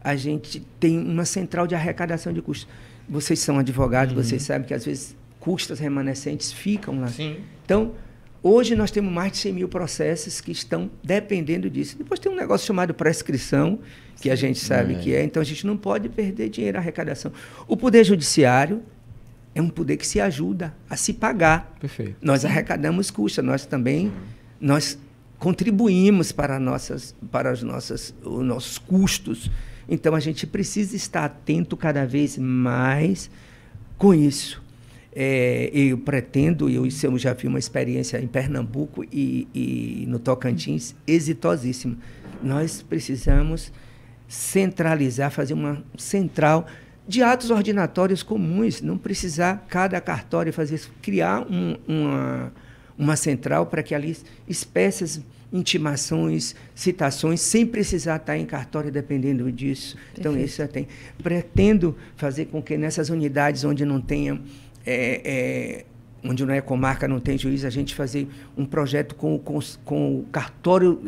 a gente tem uma central de arrecadação de custos. Vocês são advogados, vocês sabem que às vezes custas remanescentes ficam lá. Sim. Então, hoje nós temos mais de 100 mil processos que estão dependendo disso. Depois tem um negócio chamado prescrição, que a gente sabe que é. Então, a gente não pode perder dinheiro à arrecadação. O Poder Judiciário é um poder que se ajuda a se pagar. Perfeito. Nós arrecadamos custas, nós também nós contribuímos para os nossos custos. Então, a gente precisa estar atento cada vez mais com isso. Eu pretendo, eu já vi uma experiência em Pernambuco e no Tocantins exitosíssima. Nós precisamos centralizar, fazer uma central de atos ordinatórios comuns, não precisar cada cartório fazer isso, criar uma central para que ali espécies, intimações, citações, sem precisar estar em cartório dependendo disso. Perfeito. Então, isso já tem. Pretendo fazer com que nessas unidades onde não tenha onde não é comarca, não tem juiz, a gente fazer um projeto com o cartório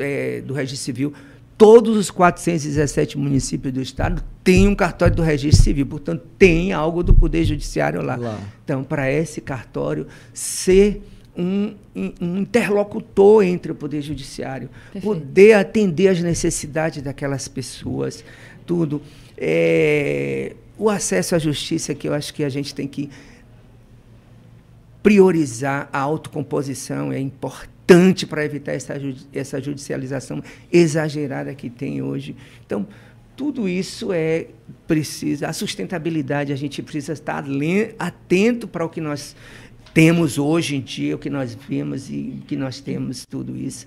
do Registro Civil. Todos os 417 municípios do estado têm um cartório do Registro Civil, portanto, tem algo do Poder Judiciário lá. Então, para esse cartório ser um interlocutor entre o Poder Judiciário, perfeito, poder atender às necessidades daquelas pessoas, tudo. O acesso à justiça, que eu acho que a gente tem que priorizar a autocomposição, é importante para evitar essa judicialização exagerada que tem hoje. Então, tudo isso precisa, a sustentabilidade, a gente precisa estar atento para o que nós temos hoje em dia, o que nós vemos e o que nós temos, tudo isso.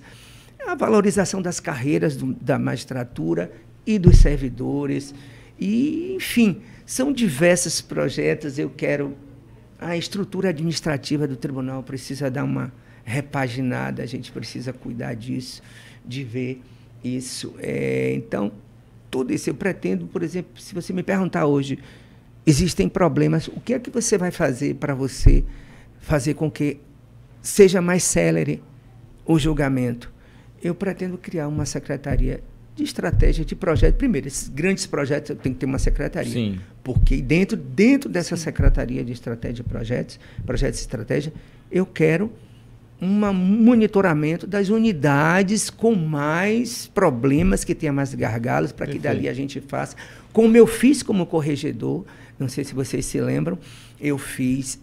A valorização das carreiras da magistratura e dos servidores, e, enfim, são diversos projetos. Eu quero... A estrutura administrativa do tribunal precisa dar uma repaginada, a gente precisa cuidar disso, de ver isso. Então, tudo isso eu pretendo, por exemplo, se você me perguntar hoje, existem problemas, o que é que você vai fazer para você fazer com que seja mais célere o julgamento? Eu pretendo criar uma secretaria de estratégia, de projeto. Primeiro, esses grandes projetos tem que ter uma secretaria. Sim. Porque dentro dessa secretaria de estratégia de projetos de estratégia, eu quero um monitoramento das unidades com mais problemas, que tenha mais gargalos, para que dali a gente faça. Como eu fiz como corregedor, não sei se vocês se lembram, eu fiz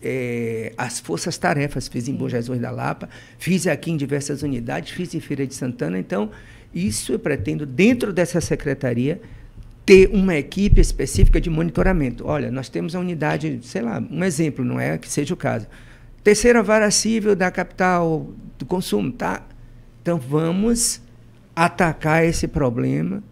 as forças-tarefas, fiz em Bom Jesus da Lapa, fiz aqui em diversas unidades, fiz em Feira de Santana. Então, isso eu pretendo, dentro dessa secretaria, ter uma equipe específica de monitoramento. Olha, nós temos a unidade, sei lá, um exemplo, não é que seja o caso. Terceira vara civil da capital do consumo, tá? Então, vamos atacar esse problema,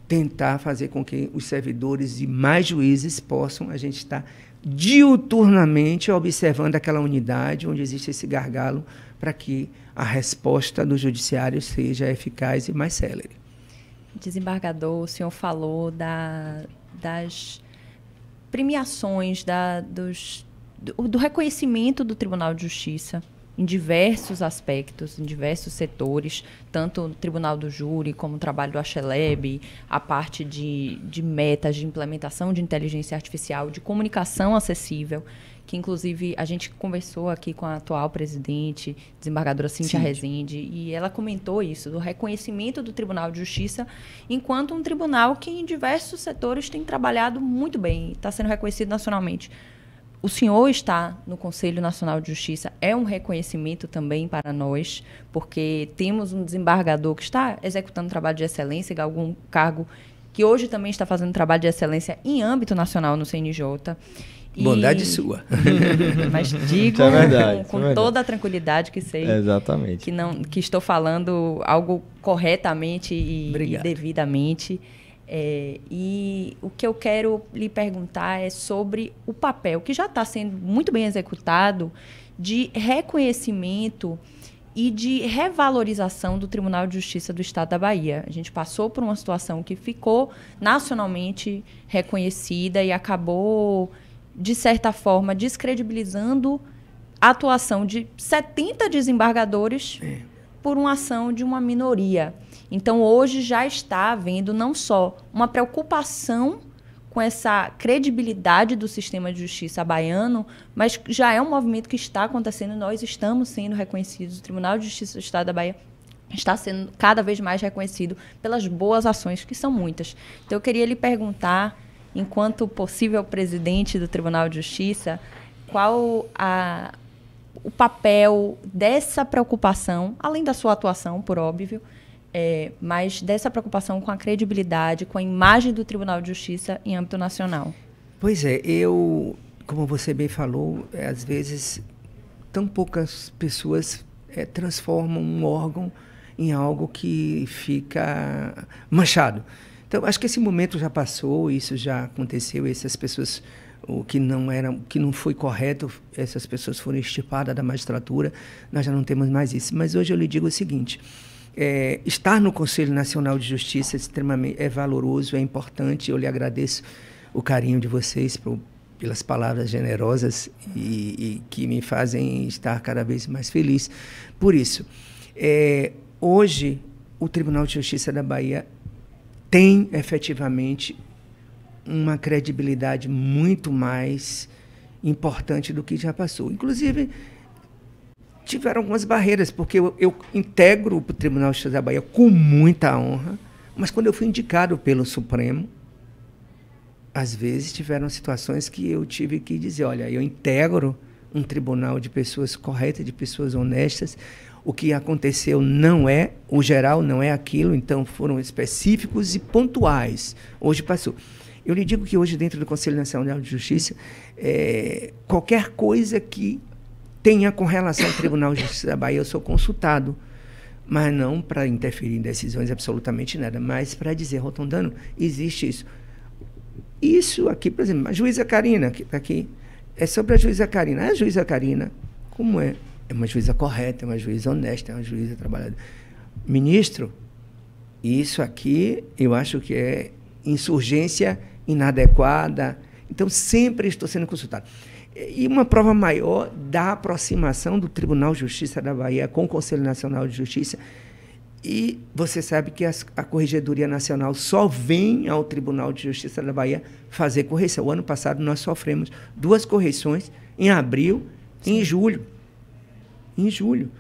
tentar fazer com que os servidores e mais juízes possam, a gente estar diuturnamente observando aquela unidade onde existe esse gargalo para que a resposta do judiciário seja eficaz e mais célere. Desembargador, o senhor falou das premiações, do reconhecimento do Tribunal de Justiça em diversos aspectos, em diversos setores, tanto o Tribunal do Júri, como o trabalho do Acheleb, a parte de metas de implementação de inteligência artificial, de comunicação acessível, que inclusive a gente conversou aqui com a atual presidente, desembargadora Cíntia Rezende, e ela comentou isso, do reconhecimento do Tribunal de Justiça enquanto um tribunal que em diversos setores tem trabalhado muito bem, está sendo reconhecido nacionalmente. O senhor está no Conselho Nacional de Justiça, é um reconhecimento também para nós, porque temos um desembargador que está executando trabalho de excelência, algum cargo que hoje também está fazendo trabalho de excelência em âmbito nacional no CNJ. Bondade sua. Mas digo com toda a tranquilidade que sei que estou falando algo corretamente e devidamente. E o que eu quero lhe perguntar é sobre o papel, que já está sendo muito bem executado, de reconhecimento e de revalorização do Tribunal de Justiça do Estado da Bahia. A gente passou por uma situação que ficou nacionalmente reconhecida e acabou, de certa forma, descredibilizando a atuação de 70 desembargadores por uma ação de uma minoria. Então, hoje já está havendo não só uma preocupação com essa credibilidade do sistema de justiça baiano, mas já é um movimento que está acontecendo, nós estamos sendo reconhecidos, o Tribunal de Justiça do Estado da Bahia está sendo cada vez mais reconhecido pelas boas ações, que são muitas. Então, eu queria lhe perguntar, enquanto possível presidente do Tribunal de Justiça, qual o papel dessa preocupação, além da sua atuação, por óbvio, mas dessa preocupação com a credibilidade, com a imagem do Tribunal de Justiça em âmbito nacional. Pois é, como você bem falou, às vezes tão poucas pessoas transformam um órgão em algo que fica manchado. Então, acho que esse momento já passou, isso já aconteceu, essas pessoas, o que não foi correto, essas pessoas foram extirpadas da magistratura, nós já não temos mais isso. Mas hoje eu lhe digo o seguinte: estar no Conselho Nacional de Justiça é valoroso, é importante. Eu lhe agradeço o carinho de vocês pelas palavras generosas e que me fazem estar cada vez mais feliz. Por isso, hoje, o Tribunal de Justiça da Bahia tem, efetivamente, uma credibilidade muito mais importante do que já passou. Inclusive, tiveram algumas barreiras, porque eu integro o Tribunal de Justiça da Bahia com muita honra, mas quando eu fui indicado pelo Supremo, às vezes tiveram situações que eu tive que dizer, olha, eu integro um tribunal de pessoas corretas, de pessoas honestas, o que aconteceu não é o geral, não é aquilo, então foram específicos e pontuais. Hoje passou. Eu lhe digo que hoje, dentro do Conselho Nacional de Justiça, qualquer coisa que tenha com relação ao Tribunal de Justiça da Bahia, eu sou consultado, mas não para interferir em decisões absolutamente nada, mas para dizer, Rotondano, existe isso. Isso aqui, por exemplo, a juíza Karina, que está aqui, é sobre a juíza Karina. A juíza Karina, como é? É uma juíza correta, é uma juíza honesta, é uma juíza trabalhadora. Ministro, isso aqui eu acho que é insurgência inadequada. Então, sempre estou sendo consultado. E uma prova maior da aproximação do Tribunal de Justiça da Bahia com o Conselho Nacional de Justiça. E você sabe que a Corregedoria Nacional só vem ao Tribunal de Justiça da Bahia fazer correção. O ano passado nós sofremos 2 correções, em abril e em julho. Em julho,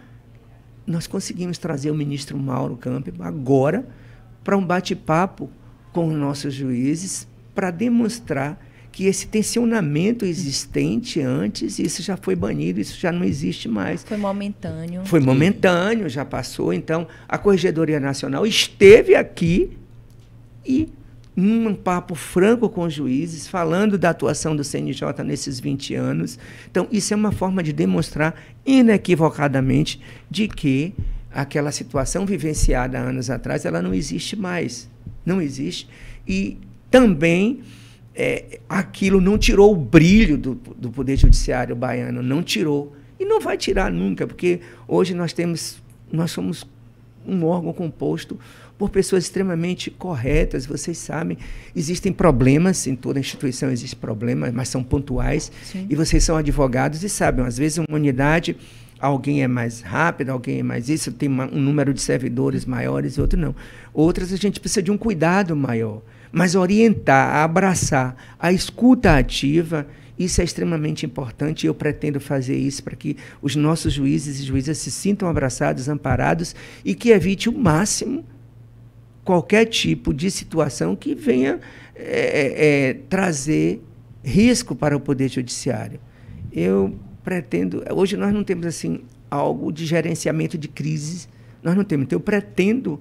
nós conseguimos trazer o ministro Mauro Campbell agora para um bate-papo com os nossos juízes para demonstrar que esse tensionamento existente antes, isso já foi banido, isso já não existe mais. Foi momentâneo. Foi momentâneo, já passou. Então, a Corregedoria Nacional esteve aqui e, num papo franco com os juízes, falando da atuação do CNJ nesses 20 anos. Então, isso é uma forma de demonstrar inequivocadamente de que aquela situação vivenciada há anos atrás, ela não existe mais. Não existe. E também aquilo não tirou o brilho do Poder Judiciário baiano, não tirou. E não vai tirar nunca, porque hoje nós somos um órgão composto por pessoas extremamente corretas. Vocês sabem, existem problemas, em toda instituição existem problemas, mas são pontuais. Sim. E vocês são advogados e sabem, às vezes uma unidade, alguém é mais rápido, alguém é mais isso, tem um número de servidores maiores e outro não. Outras a gente precisa de um cuidado maior. Mas orientar, abraçar, a escuta ativa, isso é extremamente importante, e eu pretendo fazer isso para que os nossos juízes e juízas se sintam abraçados, amparados, e que evite o máximo qualquer tipo de situação que venha trazer risco para o Poder Judiciário. Eu pretendo... Hoje nós não temos assim, algo de gerenciamento de crises, nós não temos. Então, eu pretendo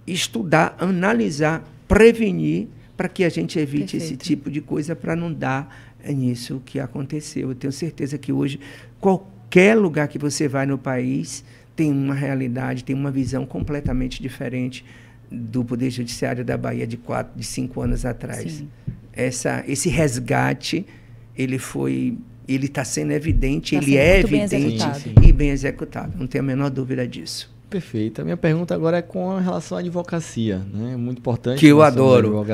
estudar, analisar, prevenir, para que a gente evite Perfeito. Esse tipo de coisa, para não dar nisso que aconteceu. Eu tenho certeza que hoje, qualquer lugar que você vai no país, tem uma realidade, tem uma visão completamente diferente do Poder Judiciário da Bahia de 5 anos atrás. Esse resgate, ele está sendo evidente, ele é evidente e bem executado. Não tenho a menor dúvida disso. Perfeito. A minha pergunta agora é com relação à advocacia, né? É muito importante. Que eu adoro.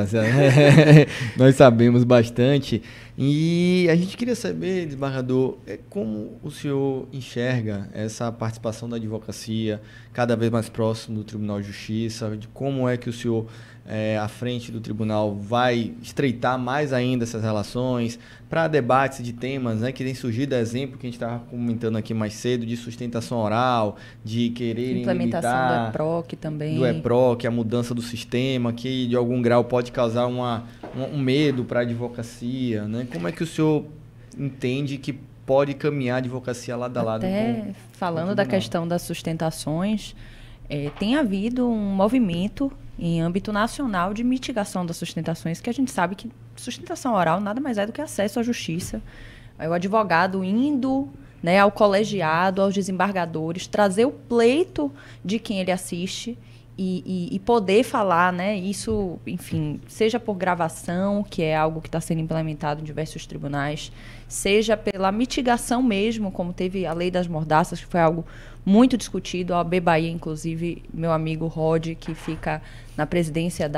Nós sabemos bastante. E a gente queria saber, desembargador, como o senhor enxerga essa participação da advocacia cada vez mais próximo do Tribunal de Justiça, de como é que o senhor, à frente do tribunal, vai estreitar mais ainda essas relações para debates de temas, né, que tem surgido, exemplo que a gente estava comentando aqui mais cedo, de sustentação oral, de querer implementação do EPROC também. Do EPROC, a mudança do sistema, que de algum grau pode causar um medo para a advocacia, né? Como é que o senhor entende que pode caminhar a advocacia lado a lado? Até falando da questão das sustentações, tem havido um movimento em âmbito nacional de mitigação das sustentações, que a gente sabe que sustentação oral nada mais é do que acesso à justiça. O advogado indo, né, ao colegiado, aos desembargadores, trazer o pleito de quem ele assiste e poder falar, né, isso, enfim, seja por gravação, que é algo que está sendo implementado em diversos tribunais, seja pela mitigação mesmo, como teve a lei das mordaças, que foi algo muito discutido. A OAB Bahia, inclusive, meu amigo Rod, que fica na presidência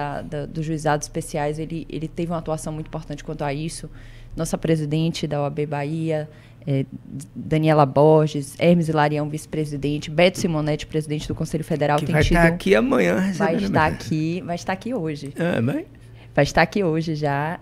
dos juizados especiais, ele teve uma atuação muito importante quanto a isso. Nossa presidente da OAB Bahia, Daniela Borges, Hermes Hilarião, vice-presidente, Beto Simonetti, presidente do Conselho Federal, que vai estar aqui amanhã. Vai estar aqui hoje. Mãe? Vai estar aqui hoje já.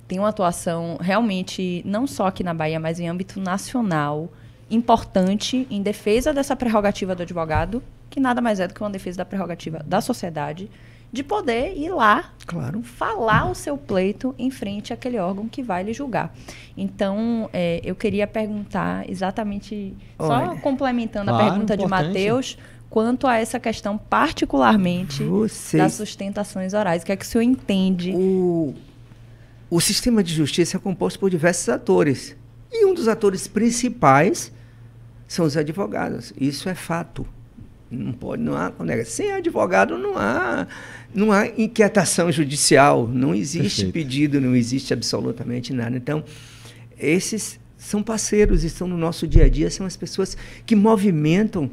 Tem uma atuação realmente, não só aqui na Bahia, mas em âmbito nacional, importante em defesa dessa prerrogativa do advogado, que nada mais é do que uma defesa da prerrogativa da sociedade, de poder ir lá, claro, falar o seu pleito em frente àquele órgão que vai lhe julgar. Então, eu queria perguntar exatamente, só complementando a pergunta de Matheus, quanto a essa questão particularmente das sustentações orais. O que é que o senhor entende? O sistema de justiça é composto por diversos atores. E um dos atores principais são os advogados. Isso é fato. Não há sem advogado não há inquietação judicial, não existe pedido, não existe absolutamente nada. Então, esses são parceiros, estão no nosso dia a dia, são as pessoas que movimentam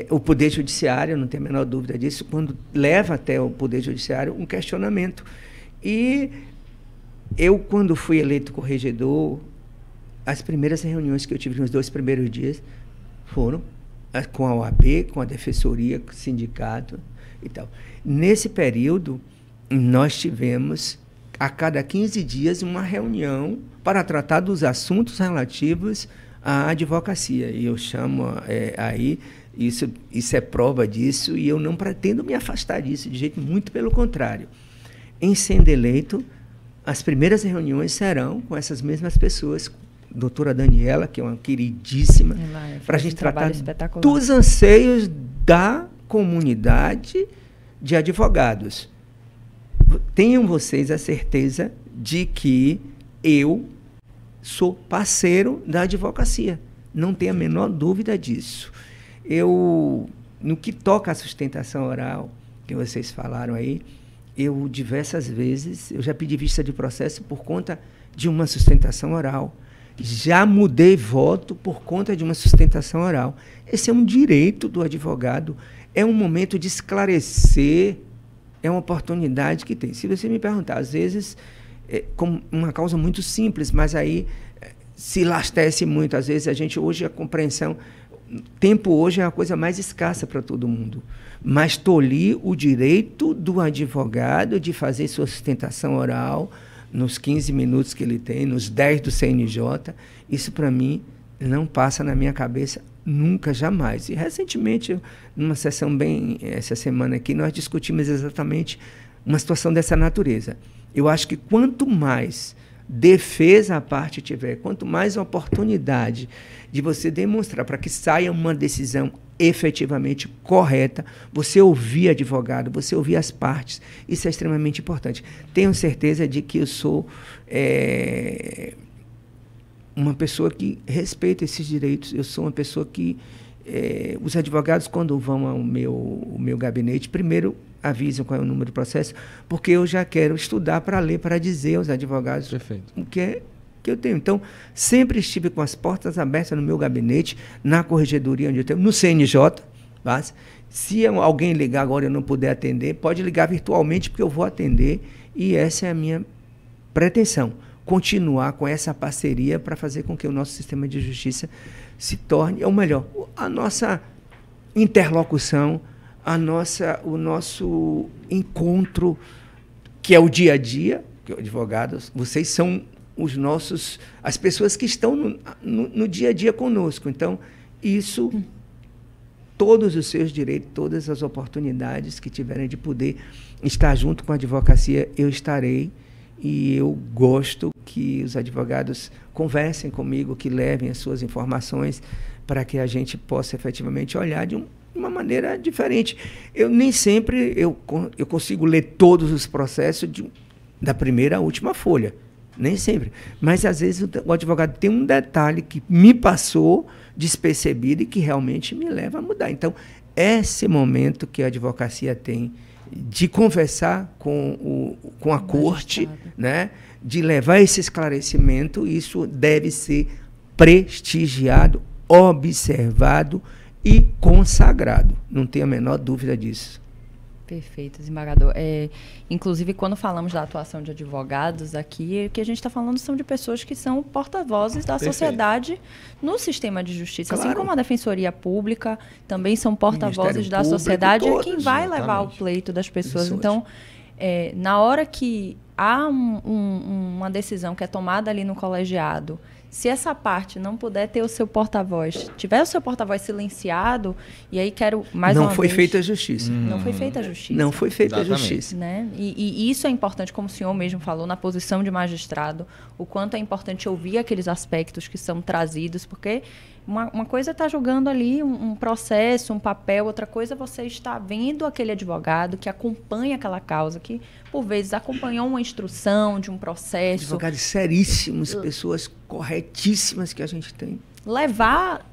o Poder Judiciário, não tenho a menor dúvida disso, quando leva até o Poder Judiciário um questionamento. E eu, quando fui eleito corregedor, as primeiras reuniões que eu tive nos 2 primeiros dias foram com a OAB, com a Defensoria, com o sindicato e tal. Nesse período, nós tivemos, a cada 15 dias, uma reunião para tratar dos assuntos relativos à advocacia. E eu chamo aí, isso é prova disso, e eu não pretendo me afastar disso, de jeito muito pelo contrário. Em sendo eleito, as primeiras reuniões serão com essas mesmas pessoas, doutora Daniela, que é uma queridíssima, para a gente tratar dos anseios da comunidade de advogados. Tenham vocês a certeza de que eu sou parceiro da advocacia. Não tenho a menor dúvida disso. No que toca à sustentação oral, que vocês falaram aí, eu diversas vezes, eu já pedi vista de processo por conta de uma sustentação oral. Já mudei voto por conta de uma sustentação oral. Esse é um direito do advogado, é um momento de esclarecer, é uma oportunidade que tem. Se você me perguntar, às vezes, com uma causa muito simples, mas aí se lastece muito. Às vezes, hoje, a compreensão, tempo hoje é a coisa mais escassa para todo mundo. Mas tolir o direito do advogado de fazer sua sustentação oral nos 15 minutos que ele tem, nos 10 do CNJ, isso para mim não passa na minha cabeça nunca, jamais. E recentemente, numa sessão essa semana aqui, nós discutimos exatamente uma situação dessa natureza. Eu acho que quanto mais defesa a parte tiver, quanto mais oportunidade de você demonstrar para que saia uma decisão efetivamente correta, você ouvir advogado, você ouvir as partes, isso é extremamente importante. Tenho certeza de que eu sou uma pessoa que respeita esses direitos, eu sou uma pessoa que os advogados, quando vão ao meu gabinete, primeiro avisam qual é o número do processo, porque eu já quero estudar para ler, para dizer aos advogados Perfeito. o que eu tenho. Então, sempre estive com as portas abertas no meu gabinete, na corregedoria onde eu tenho, no CNJ. Mas, se alguém ligar agora e eu não puder atender, pode ligar virtualmente, porque eu vou atender, e essa é a minha pretensão, continuar com essa parceria para fazer com que o nosso sistema de justiça se torne, ou melhor, a nossa interlocução, o nosso encontro, que é o dia a dia, que advogados, vocês são as pessoas que estão no dia a dia conosco. Então, isso, todos os seus direitos, todas as oportunidades que tiverem de poder estar junto com a advocacia, eu estarei. E eu gosto que os advogados conversem comigo, que levem as suas informações para que a gente possa efetivamente olhar de uma maneira diferente. Eu nem sempre eu consigo ler todos os processos da primeira à última folha. Nem sempre. Mas, às vezes, o advogado tem um detalhe que me passou despercebido e que realmente me leva a mudar. Então, esse momento que a advocacia tem de conversar com a corte, né, de levar esse esclarecimento, isso deve ser prestigiado, observado e consagrado. Não tenho a menor dúvida disso. Perfeito, desembargador. Inclusive, quando falamos da atuação de advogados aqui, o que a gente está falando são de pessoas que são porta-vozes da sociedade no sistema de justiça. Claro. Assim como a Defensoria Pública também são porta-vozes da sociedade, é quem vai levar o pleito das pessoas. Então, na hora que há uma decisão que é tomada ali no colegiado, se essa parte não puder ter o seu porta-voz, tiver o seu porta-voz silenciado, e aí quero mais uma vez... Não foi feita a justiça. Não foi feita a justiça. Não foi feita a justiça. Né? E isso é importante, como o senhor mesmo falou, na posição de magistrado, o quanto é importante ouvir aqueles aspectos que são trazidos, porque uma coisa é estar julgando ali um processo, um papel, outra coisa é você estar vendo aquele advogado que acompanha aquela causa, que, por vezes, acompanhou uma instrução de um processo. Advogados seríssimos, pessoas corretíssimas que a gente tem. Levar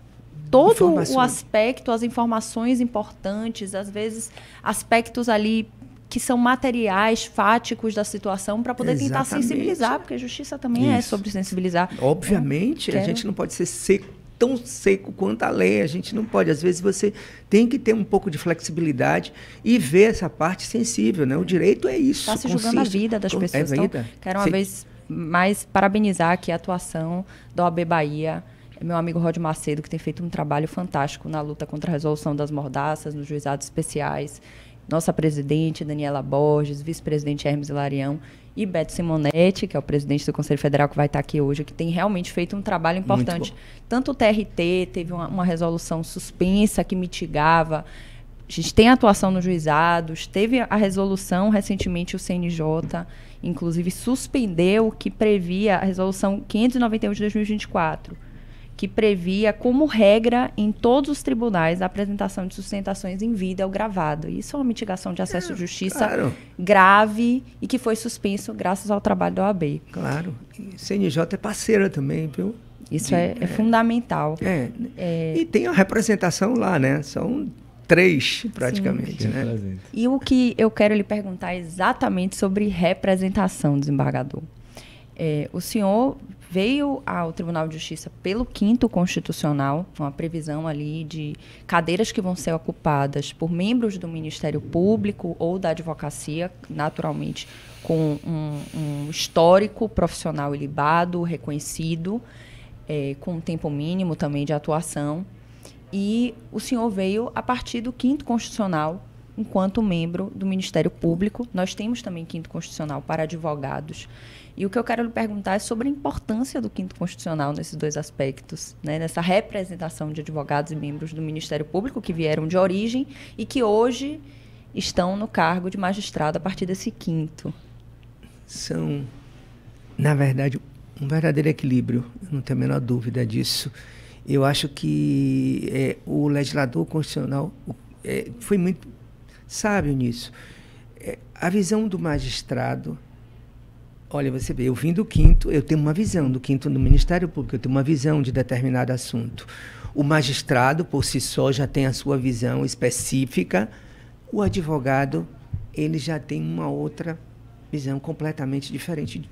todo o aspecto, as informações importantes, às vezes, aspectos ali que são materiais, fáticos da situação, para poder tentar sensibilizar, porque a justiça também é sobre sensibilizar. Obviamente, a gente não pode ser tão seco quanto a lei, a gente não pode. Às vezes você tem que ter um pouco de flexibilidade e ver essa parte sensível, né? O direito é isso. Está se julgando a vida das pessoas. Então, quero uma vez mais parabenizar aqui a atuação da OAB Bahia, meu amigo Rod Macedo, que tem feito um trabalho fantástico na luta contra a resolução das mordaças, nos juizados especiais, nossa presidente, Daniela Borges, vice-presidente Hermes Hilarião, e Beto Simonetti, que é o presidente do Conselho Federal, que vai estar aqui hoje, que tem realmente feito um trabalho importante. Tanto o TRT teve uma resolução suspensa que mitigava. A gente tem atuação nos juizados, teve a resolução recentemente, o CNJ, inclusive suspendeu, que previa a resolução 591 de 2024, que previa como regra em todos os tribunais a apresentação de sustentações em vídeo ou gravado. Isso é uma mitigação de acesso à justiça grave e que foi suspenso graças ao trabalho da OAB. Claro. E CNJ é parceira também, viu? Isso é fundamental. E tem a representação lá, né? São 3, praticamente. Né? E o que eu quero lhe perguntar é exatamente sobre representação, desembargador. O senhor veio ao Tribunal de Justiça pelo 5º Constitucional, uma previsão ali de cadeiras que vão ser ocupadas por membros do Ministério Público ou da advocacia, naturalmente com um histórico profissional ilibado, reconhecido, com um tempo mínimo também de atuação. E o senhor veio a partir do 5º Constitucional, enquanto membro do Ministério Público. Nós temos também 5º Constitucional para advogados. E o que eu quero lhe perguntar é sobre a importância do 5º Constitucional nesses 2 aspectos, né? Nessa representação de advogados e membros do Ministério Público que vieram de origem e que hoje estão no cargo de magistrado a partir desse 5º. São, na verdade, um verdadeiro equilíbrio, não tenho a menor dúvida disso. Eu acho que o legislador constitucional foi muito sábio nisso. A visão do magistrado, olha, você vê, eu vim do 5º, eu tenho uma visão do 5º do Ministério Público, eu tenho uma visão de determinado assunto. O magistrado, por si só, já tem a sua visão específica. O advogado, ele já tem uma outra visão completamente diferente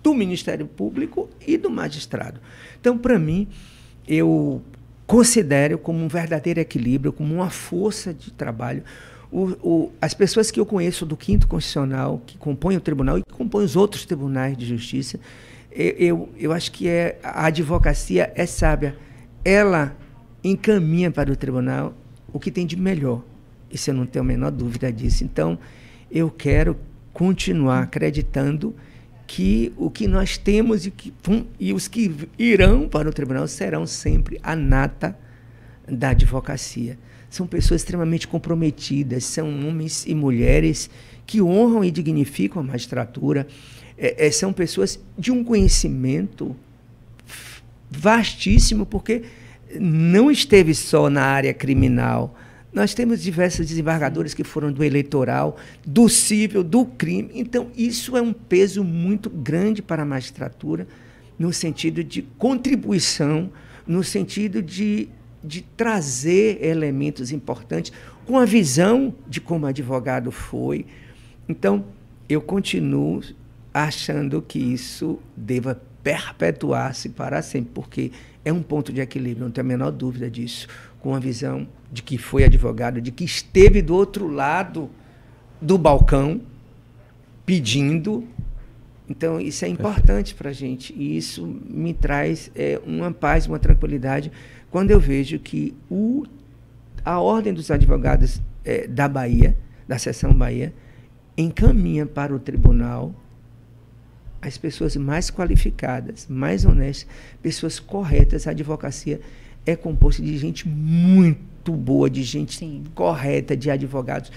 do Ministério Público e do magistrado. Então, para mim, eu considero como um verdadeiro equilíbrio, como uma força de trabalho. As pessoas que eu conheço do 5º Constitucional, que compõem o tribunal e que compõem os outros tribunais de justiça, eu acho que a advocacia é sábia. Ela encaminha para o tribunal o que tem de melhor. Isso eu não tenho a menor dúvida disso. Então, eu quero continuar acreditando que o que nós temos e os que irão para o tribunal serão sempre a nata da advocacia. São pessoas extremamente comprometidas, são homens e mulheres que honram e dignificam a magistratura, são pessoas de um conhecimento vastíssimo, porque não esteve só na área criminal. Nós temos diversos desembargadores que foram do eleitoral, do civil, do crime. Então, isso é um peso muito grande para a magistratura, no sentido de contribuição, no sentido de trazer elementos importantes, com a visão de como advogado foi. Então, eu continuo achando que isso deva perpetuar-se para sempre, porque é um ponto de equilíbrio, não tenho a menor dúvida disso, com a visão de que foi advogado, de que esteve do outro lado do balcão pedindo. Então, isso é importante para a gente, e isso me traz uma paz, uma tranquilidade, quando eu vejo que a Ordem dos Advogados da Bahia, da Seção Bahia, encaminha para o tribunal as pessoas mais qualificadas, mais honestas, pessoas corretas. A advocacia é composta de gente muito boa, de gente correta, de advogados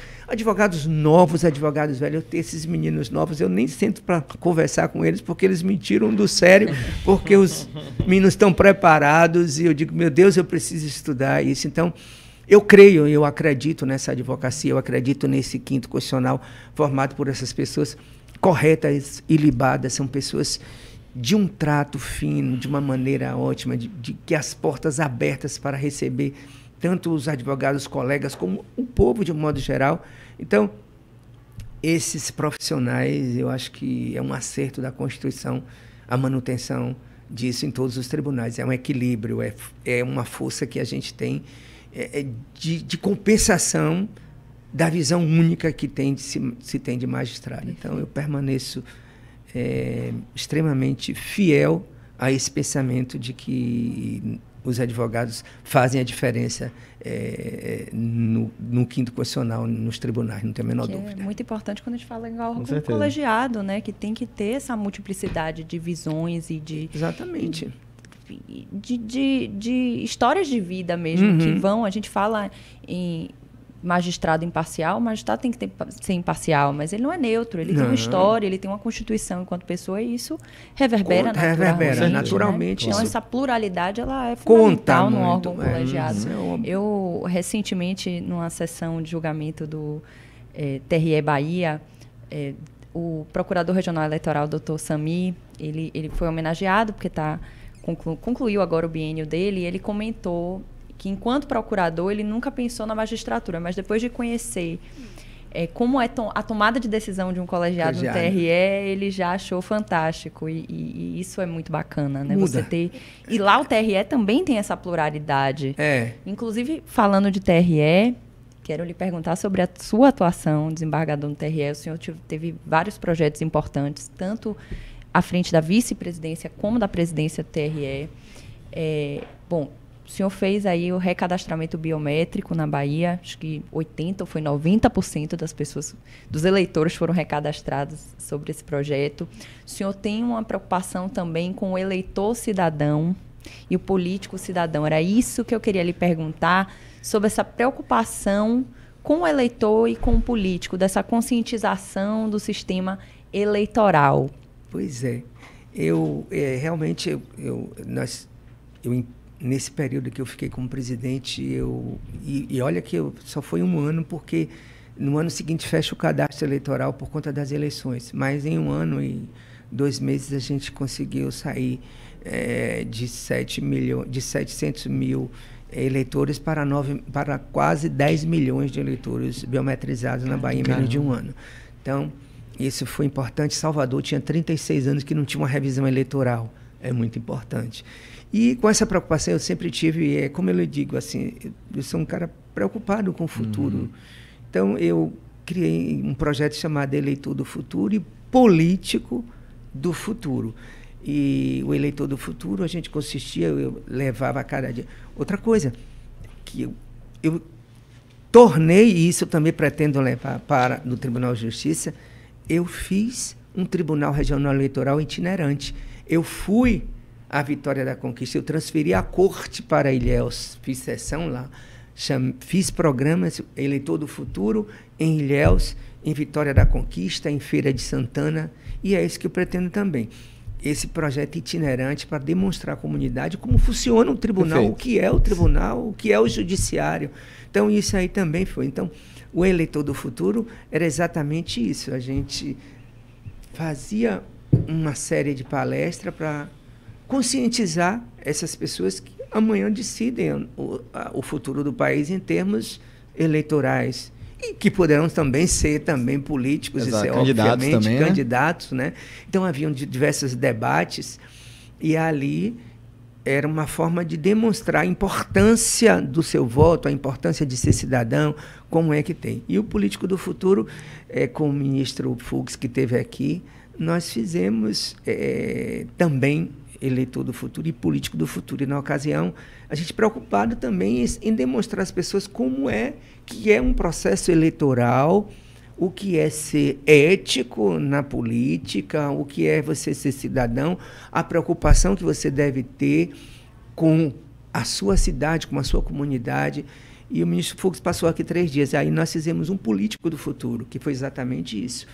novos, advogados velhos. Eu tenho esses meninos novos, eu nem sento para conversar com eles, porque eles me tiram do sério, porque os meninos estão preparados, e eu digo, meu Deus, eu preciso estudar isso. Então, eu acredito nessa advocacia, eu acredito nesse 5º Constitucional formado por essas pessoas corretas e libadas, são pessoas de um trato fino, de uma maneira ótima, de que as portas abertas para receber tanto os advogados, colegas, como o povo de um modo geral. Então, esses profissionais, eu acho que é um acerto da Constituição, a manutenção disso em todos os tribunais. É um equilíbrio, é uma força que a gente tem de compensação da visão única que se tem de magistrado. Então, eu permaneço extremamente fiel a esse pensamento de que os advogados fazem a diferença no 5º Constitucional, nos tribunais, não tenho a menor dúvida. É muito importante quando a gente fala em órgão colegiado, né? Que tem que ter essa multiplicidade de visões e de... Exatamente. De histórias de vida mesmo, que vão... A gente fala em magistrado imparcial, o magistrado tem que ser imparcial, mas ele não é neutro, ele tem uma história, ele tem uma constituição enquanto pessoa, e isso reverbera naturalmente. Né? Então, essa pluralidade ela é fundamental num órgão colegiado. Eu, recentemente, numa sessão de julgamento do TRE Bahia, o procurador regional eleitoral, Dr. Sami, ele foi homenageado, porque concluiu agora o biênio dele, e ele comentou que enquanto procurador, ele nunca pensou na magistratura, mas depois de conhecer como é a tomada de decisão de um colegiado no TRE, ele já achou fantástico. E isso é muito bacana, né? Você ter... E lá o TRE também tem essa pluralidade. Inclusive, falando de TRE, quero lhe perguntar sobre a sua atuação, desembargador no TRE. O senhor teve vários projetos importantes, tanto à frente da vice-presidência como da presidência do TRE. Bom, o senhor fez aí o recadastramento biométrico na Bahia, acho que 80% ou foi 90% das pessoas, dos eleitores foram recadastrados sobre esse projeto. O senhor tem uma preocupação também com o eleitor cidadão e o político cidadão. Era isso que eu queria lhe perguntar, sobre essa preocupação com o eleitor e com o político, dessa conscientização do sistema eleitoral. Pois é. Realmente, nesse período que eu fiquei como presidente, e olha que só foi um ano, porque no ano seguinte fecha o cadastro eleitoral por conta das eleições, mas em 1 ano e 2 meses a gente conseguiu sair de 700 mil eleitores para quase 10 milhões de eleitores biometrizados na Bahia em menos de 1 ano. Então, isso foi importante. Salvador tinha 36 anos que não tinha uma revisão eleitoral. É muito importante. E com essa preocupação eu sempre tive, como eu lhe digo, assim, eu sou um cara preocupado com o futuro. Então eu criei um projeto chamado Eleitor do Futuro e Político do Futuro. E o Eleitor do Futuro, a gente eu levava a cada dia. Outra coisa, que eu tornei, e isso eu também pretendo levar no Tribunal de Justiça, eu fiz um Tribunal Regional Eleitoral itinerante. Eu fui à Vitória da Conquista, eu transferi a corte para Ilhéus, fiz sessão lá, fiz programas Eleitor do Futuro em Ilhéus, em Vitória da Conquista, em Feira de Santana, e é isso que eu pretendo também. Esse projeto itinerante para demonstrar à comunidade como funciona o tribunal, Perfeito. O que é o tribunal, o que é o judiciário. Então, isso aí também foi. Então, o Eleitor do Futuro era exatamente isso. A gente fazia uma série de palestras para conscientizar essas pessoas que amanhã decidem o futuro do país em termos eleitorais e que poderão também ser políticos, Exato, e ser, candidatos obviamente, também, candidatos, né? Então haviam diversos debates e ali era uma forma de demonstrar a importância do seu voto, a importância de ser cidadão, como é que tem. E o Político do Futuro, com o ministro Fux, que esteve aqui, nós fizemos também Eleitor do Futuro e Político do Futuro. E, na ocasião, a gente preocupado também em demonstrar às pessoas como que é um processo eleitoral, o que é ser ético na política, o que é você ser cidadão, a preocupação que você deve ter com a sua cidade, com a sua comunidade. E o ministro Fux passou aqui 3 dias. Aí nós fizemos um Político do Futuro, que foi exatamente isso.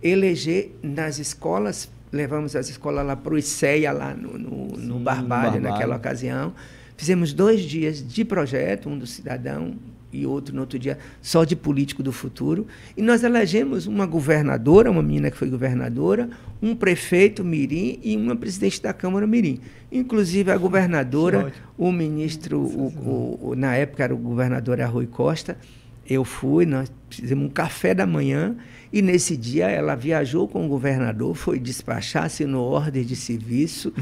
Eleger nas escolas, levamos as escolas lá para o ICEA, lá no Barbalho, naquela ocasião. Fizemos 2 dias de projeto, um do cidadão e outro no outro dia, só de Político do Futuro. E nós elegemos uma governadora, uma menina que foi governadora, um prefeito mirim e uma presidente da Câmara mirim. Inclusive a governadora, o ministro, na época era o governador Rui Costa, eu fui, nós fizemos um café da manhã e nesse dia ela viajou com o governador, foi despachar, assinou ordem de serviço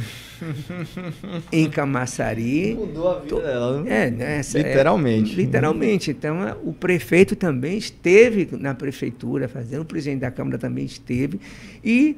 em Camaçari. Mudou a vida dela, né? Literalmente. Literalmente. Então, o prefeito também esteve na prefeitura fazendo, o presidente da Câmara também esteve e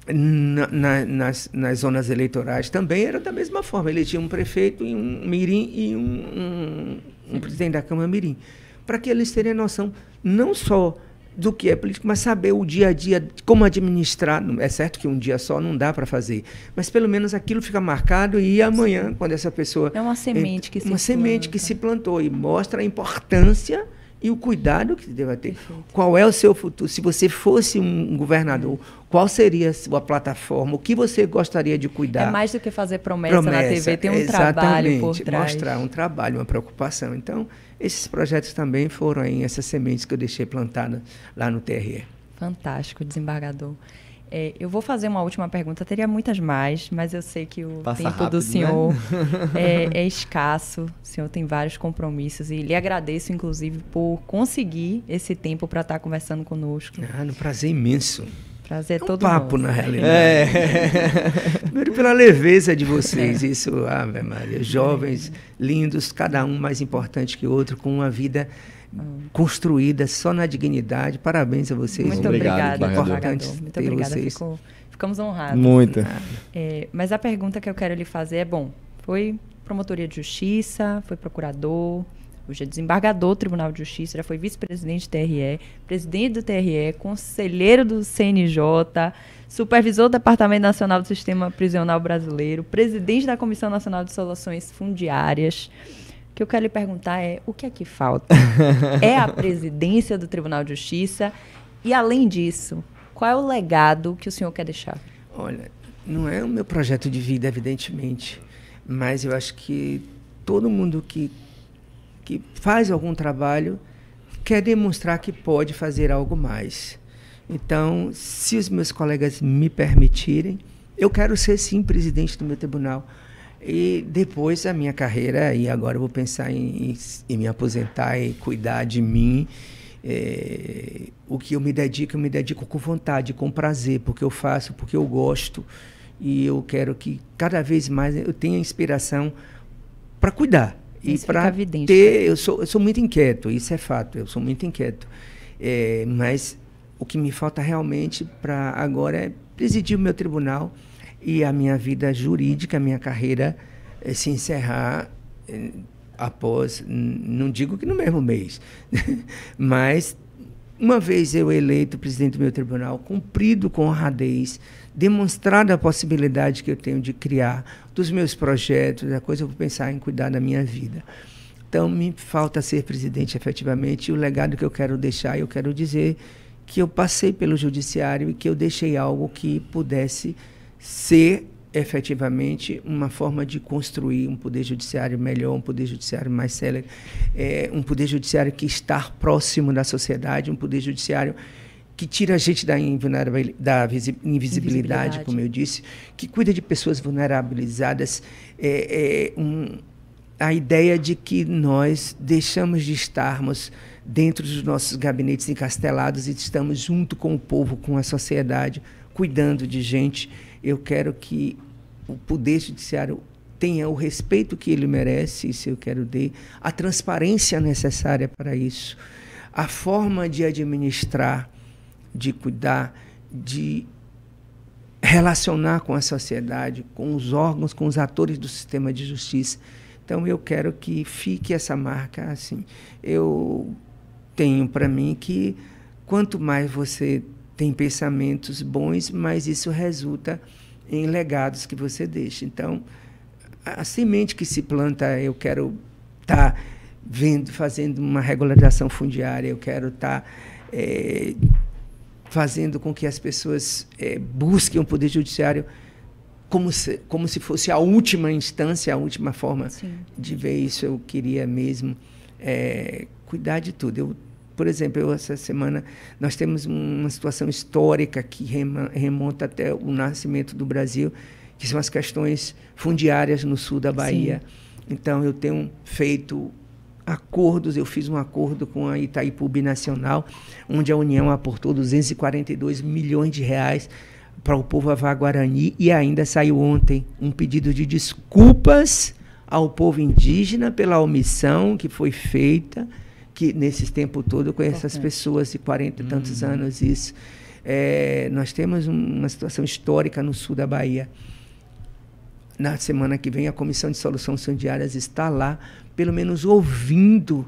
nas zonas eleitorais também era da mesma forma. Ele tinha um prefeito e um mirim e um presidente da Câmara mirim. Para que eles tenham noção não só do que é político, mas saber o dia a dia, como administrar. É certo que um dia só não dá para fazer, mas pelo menos aquilo fica marcado e amanhã, quando essa pessoa... É uma semente que se Uma semente que se plantou e mostra a importância e o cuidado que deve ter. Perfeito. Qual é o seu futuro? Se você fosse um governador, qual seria a sua plataforma? O que você gostaria de cuidar? É mais do que fazer promessa na TV, tem um trabalho por trás. Mostrar um trabalho, uma preocupação. Então, esses projetos também foram aí essas sementes que eu deixei plantadas lá no TRE. Fantástico, desembargador. Eu vou fazer uma última pergunta, teria muitas mais, mas eu sei que o Passa tempo rápido, do senhor né? é escasso, o senhor tem vários compromissos e lhe agradeço, inclusive, por conseguir esse tempo para estar conversando conosco. Um prazer imenso. Prazer todo papo, nosso. na realidade. Primeiro pela leveza de vocês, isso, Ave Maria, jovens, lindos, cada um mais importante que o outro, com uma vida construída só na dignidade. Parabéns a vocês. Muito Obrigado, obrigada, muito obrigada. Vocês. Ficamos honrados. Muita. Mas a pergunta que eu quero lhe fazer é, foi promotoria de justiça, foi procurador, hoje é desembargador do Tribunal de Justiça, já foi vice-presidente do TRE, presidente do TRE, conselheiro do CNJ, supervisor do Departamento Nacional do Sistema Prisional Brasileiro, presidente da Comissão Nacional de Soluções Fundiárias. O que eu quero lhe perguntar é, o que é que falta? É a presidência do Tribunal de Justiça? E, além disso, qual é o legado que o senhor quer deixar? Olha, não é o meu projeto de vida, evidentemente, mas eu acho que todo mundo que faz algum trabalho quer demonstrar que pode fazer algo mais. Então, se os meus colegas me permitirem, eu quero ser, sim, presidente do meu tribunal. E depois a minha carreira, e agora eu vou pensar em me aposentar e cuidar de mim. O que eu me dedico com vontade, com prazer, porque eu faço, porque eu gosto. E eu quero que cada vez mais eu tenha inspiração para cuidar. E para ter... Eu sou muito inquieto, isso é fato, eu sou muito inquieto. Mas o que me falta realmente para agora é presidir o meu tribunal e a minha vida jurídica, a minha carreira se encerrar após, não digo que no mesmo mês, mas uma vez eu eleito presidente do meu tribunal, cumprido com honradez, demonstrado a possibilidade que eu tenho de criar dos meus projetos, a coisa eu vou pensar em cuidar da minha vida. Então, me falta ser presidente efetivamente, e o legado que eu quero deixar, eu quero dizer que eu passei pelo judiciário e que eu deixei algo que pudesse ser efetivamente uma forma de construir um poder judiciário melhor, um poder judiciário mais célere, um poder judiciário que está próximo da sociedade, um poder judiciário que tira a gente da invisibilidade, como eu disse, que cuida de pessoas vulnerabilizadas. A ideia de que nós deixamos de estarmos dentro dos nossos gabinetes encastelados e estamos junto com o povo, com a sociedade, cuidando de gente. Eu quero que o Poder Judiciário tenha o respeito que ele merece, isso eu quero ter, a transparência necessária para isso, a forma de administrar, de cuidar, de relacionar com a sociedade, com os órgãos, com os atores do sistema de justiça. Então, eu quero que fique essa marca assim. Eu tenho para mim que quanto mais você tem pensamentos bons, mais isso resulta em legados que você deixa. Então, a semente que se planta, eu quero estar fazendo uma regularização fundiária, eu quero estar fazendo com que as pessoas busquem o Poder Judiciário como se fosse a última instância, a última forma de ver isso. Eu queria mesmo cuidar de tudo. Por exemplo, essa semana nós temos uma situação histórica que remonta até o nascimento do Brasil, que são as questões fundiárias no sul da Bahia. Sim. Então, eu tenho feito acordos, eu fiz um acordo com a Itaipu Binacional, onde a União aportou 242 milhões de reais para o povo Avá-Guarani, e ainda saiu ontem um pedido de desculpas ao povo indígena pela omissão que foi feita, que nesse tempo todo eu conheço as pessoas de 40 e tantos anos. Isso. Nós temos uma situação histórica no sul da Bahia. Na semana que vem, a Comissão de Soluções Fundiárias está lá, pelo menos ouvindo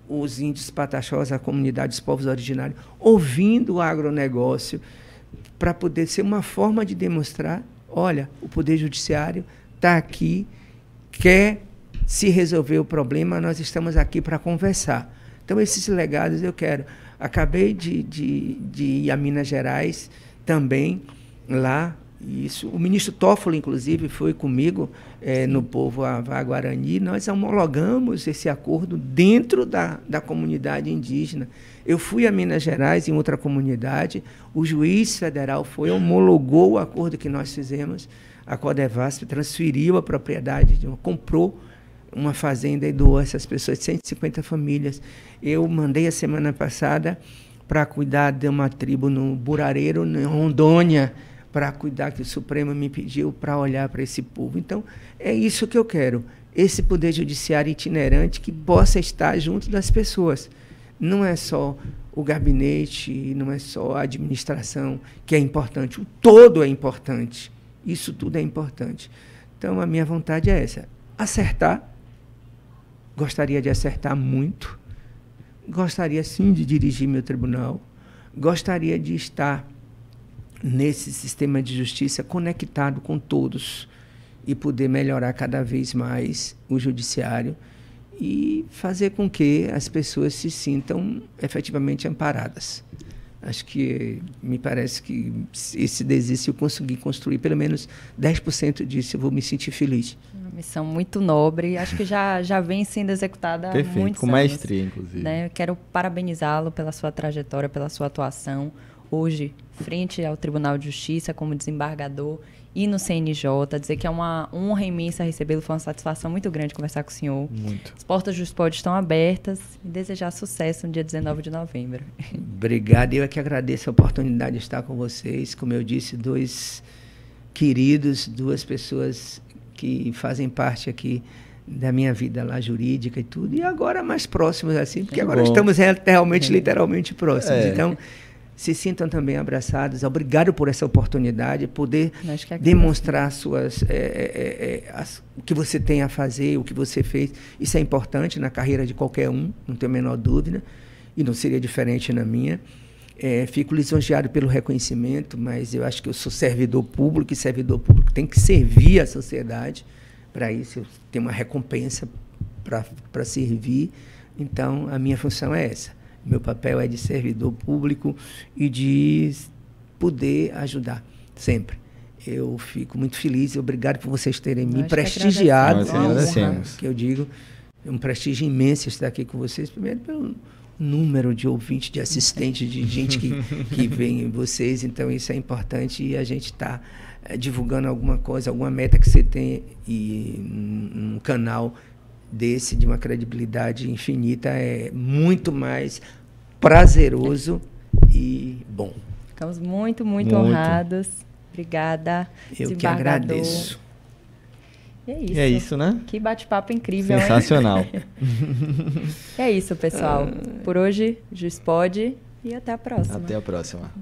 os índios pataxós, a comunidade dos povos originários, ouvindo o agronegócio, para poder ser uma forma de demonstrar, olha, o Poder Judiciário está aqui, quer se resolver o problema, nós estamos aqui para conversar. Então, esses legados eu quero. Acabei de ir a Minas Gerais também, lá Isso, o ministro Toffoli, inclusive, foi comigo no Povo Avá Guarani. Nós homologamos esse acordo dentro da comunidade indígena. Eu fui a Minas Gerais, em outra comunidade, o juiz federal homologou o acordo que nós fizemos. A Codevasf transferiu a propriedade, comprou uma fazenda e doou a essas pessoas, 150 famílias. Eu mandei a semana passada para cuidar de uma tribo no Burareiro, em Rondônia, para cuidar, que o Supremo me pediu para olhar para esse povo. Então, é isso que eu quero, esse poder judiciário itinerante que possa estar junto das pessoas. Não é só o gabinete, não é só a administração que é importante, o todo é importante. Isso tudo é importante. Então, a minha vontade é essa, acertar. Gostaria de acertar muito, gostaria sim de dirigir meu tribunal, gostaria de estar nesse sistema de justiça conectado com todos e poder melhorar cada vez mais o judiciário e fazer com que as pessoas se sintam efetivamente amparadas. Acho que me parece que esse desejo, se eu conseguir construir pelo menos 10% disso, eu vou me sentir feliz. Uma missão muito nobre, acho que já vem sendo executada há muitos anos. Perfeito, com maestria, inclusive. Né? Eu quero parabenizá-lo pela sua trajetória, pela sua atuação hoje, frente ao Tribunal de Justiça, como desembargador, e no CNJ, dizer que é uma honra imensa recebê-lo, foi uma satisfação muito grande conversar com o senhor. Muito. As portas do Juspod estão abertas e desejar sucesso no dia 19 de novembro. Obrigado, eu é que agradeço a oportunidade de estar com vocês. Como eu disse, 2 queridos, 2 pessoas que fazem parte aqui da minha vida lá jurídica e tudo, e agora mais próximos assim, porque agora estamos realmente, literalmente próximos. Então, se sintam também abraçados. Obrigado por essa oportunidade, poder demonstrar o que você tem a fazer, o que você fez. Isso é importante na carreira de qualquer um, não tenho a menor dúvida, e não seria diferente na minha. Fico lisonjeado pelo reconhecimento, mas eu acho que eu sou servidor público, e servidor público tem que servir a sociedade. Para isso, eu tenho uma recompensa para servir. Então, a minha função é essa. Meu papel é de servidor público e de poder ajudar, sempre. Eu fico muito feliz e obrigado por vocês terem me prestigiado. Nós agradecemos. Que eu digo, é um prestígio imenso estar aqui com vocês, primeiro pelo número de ouvintes, de assistentes, de gente que vem em vocês, então isso é importante e a gente está divulgando alguma coisa, alguma meta que você tem e um canal desse, de uma credibilidade infinita, é muito mais prazeroso e bom. Ficamos muito honrados. Obrigada. Eu que agradeço. E é isso. E é isso, né? Que bate-papo incrível, sensacional. É isso, pessoal. Por hoje, Juspod e até a próxima. Até a próxima.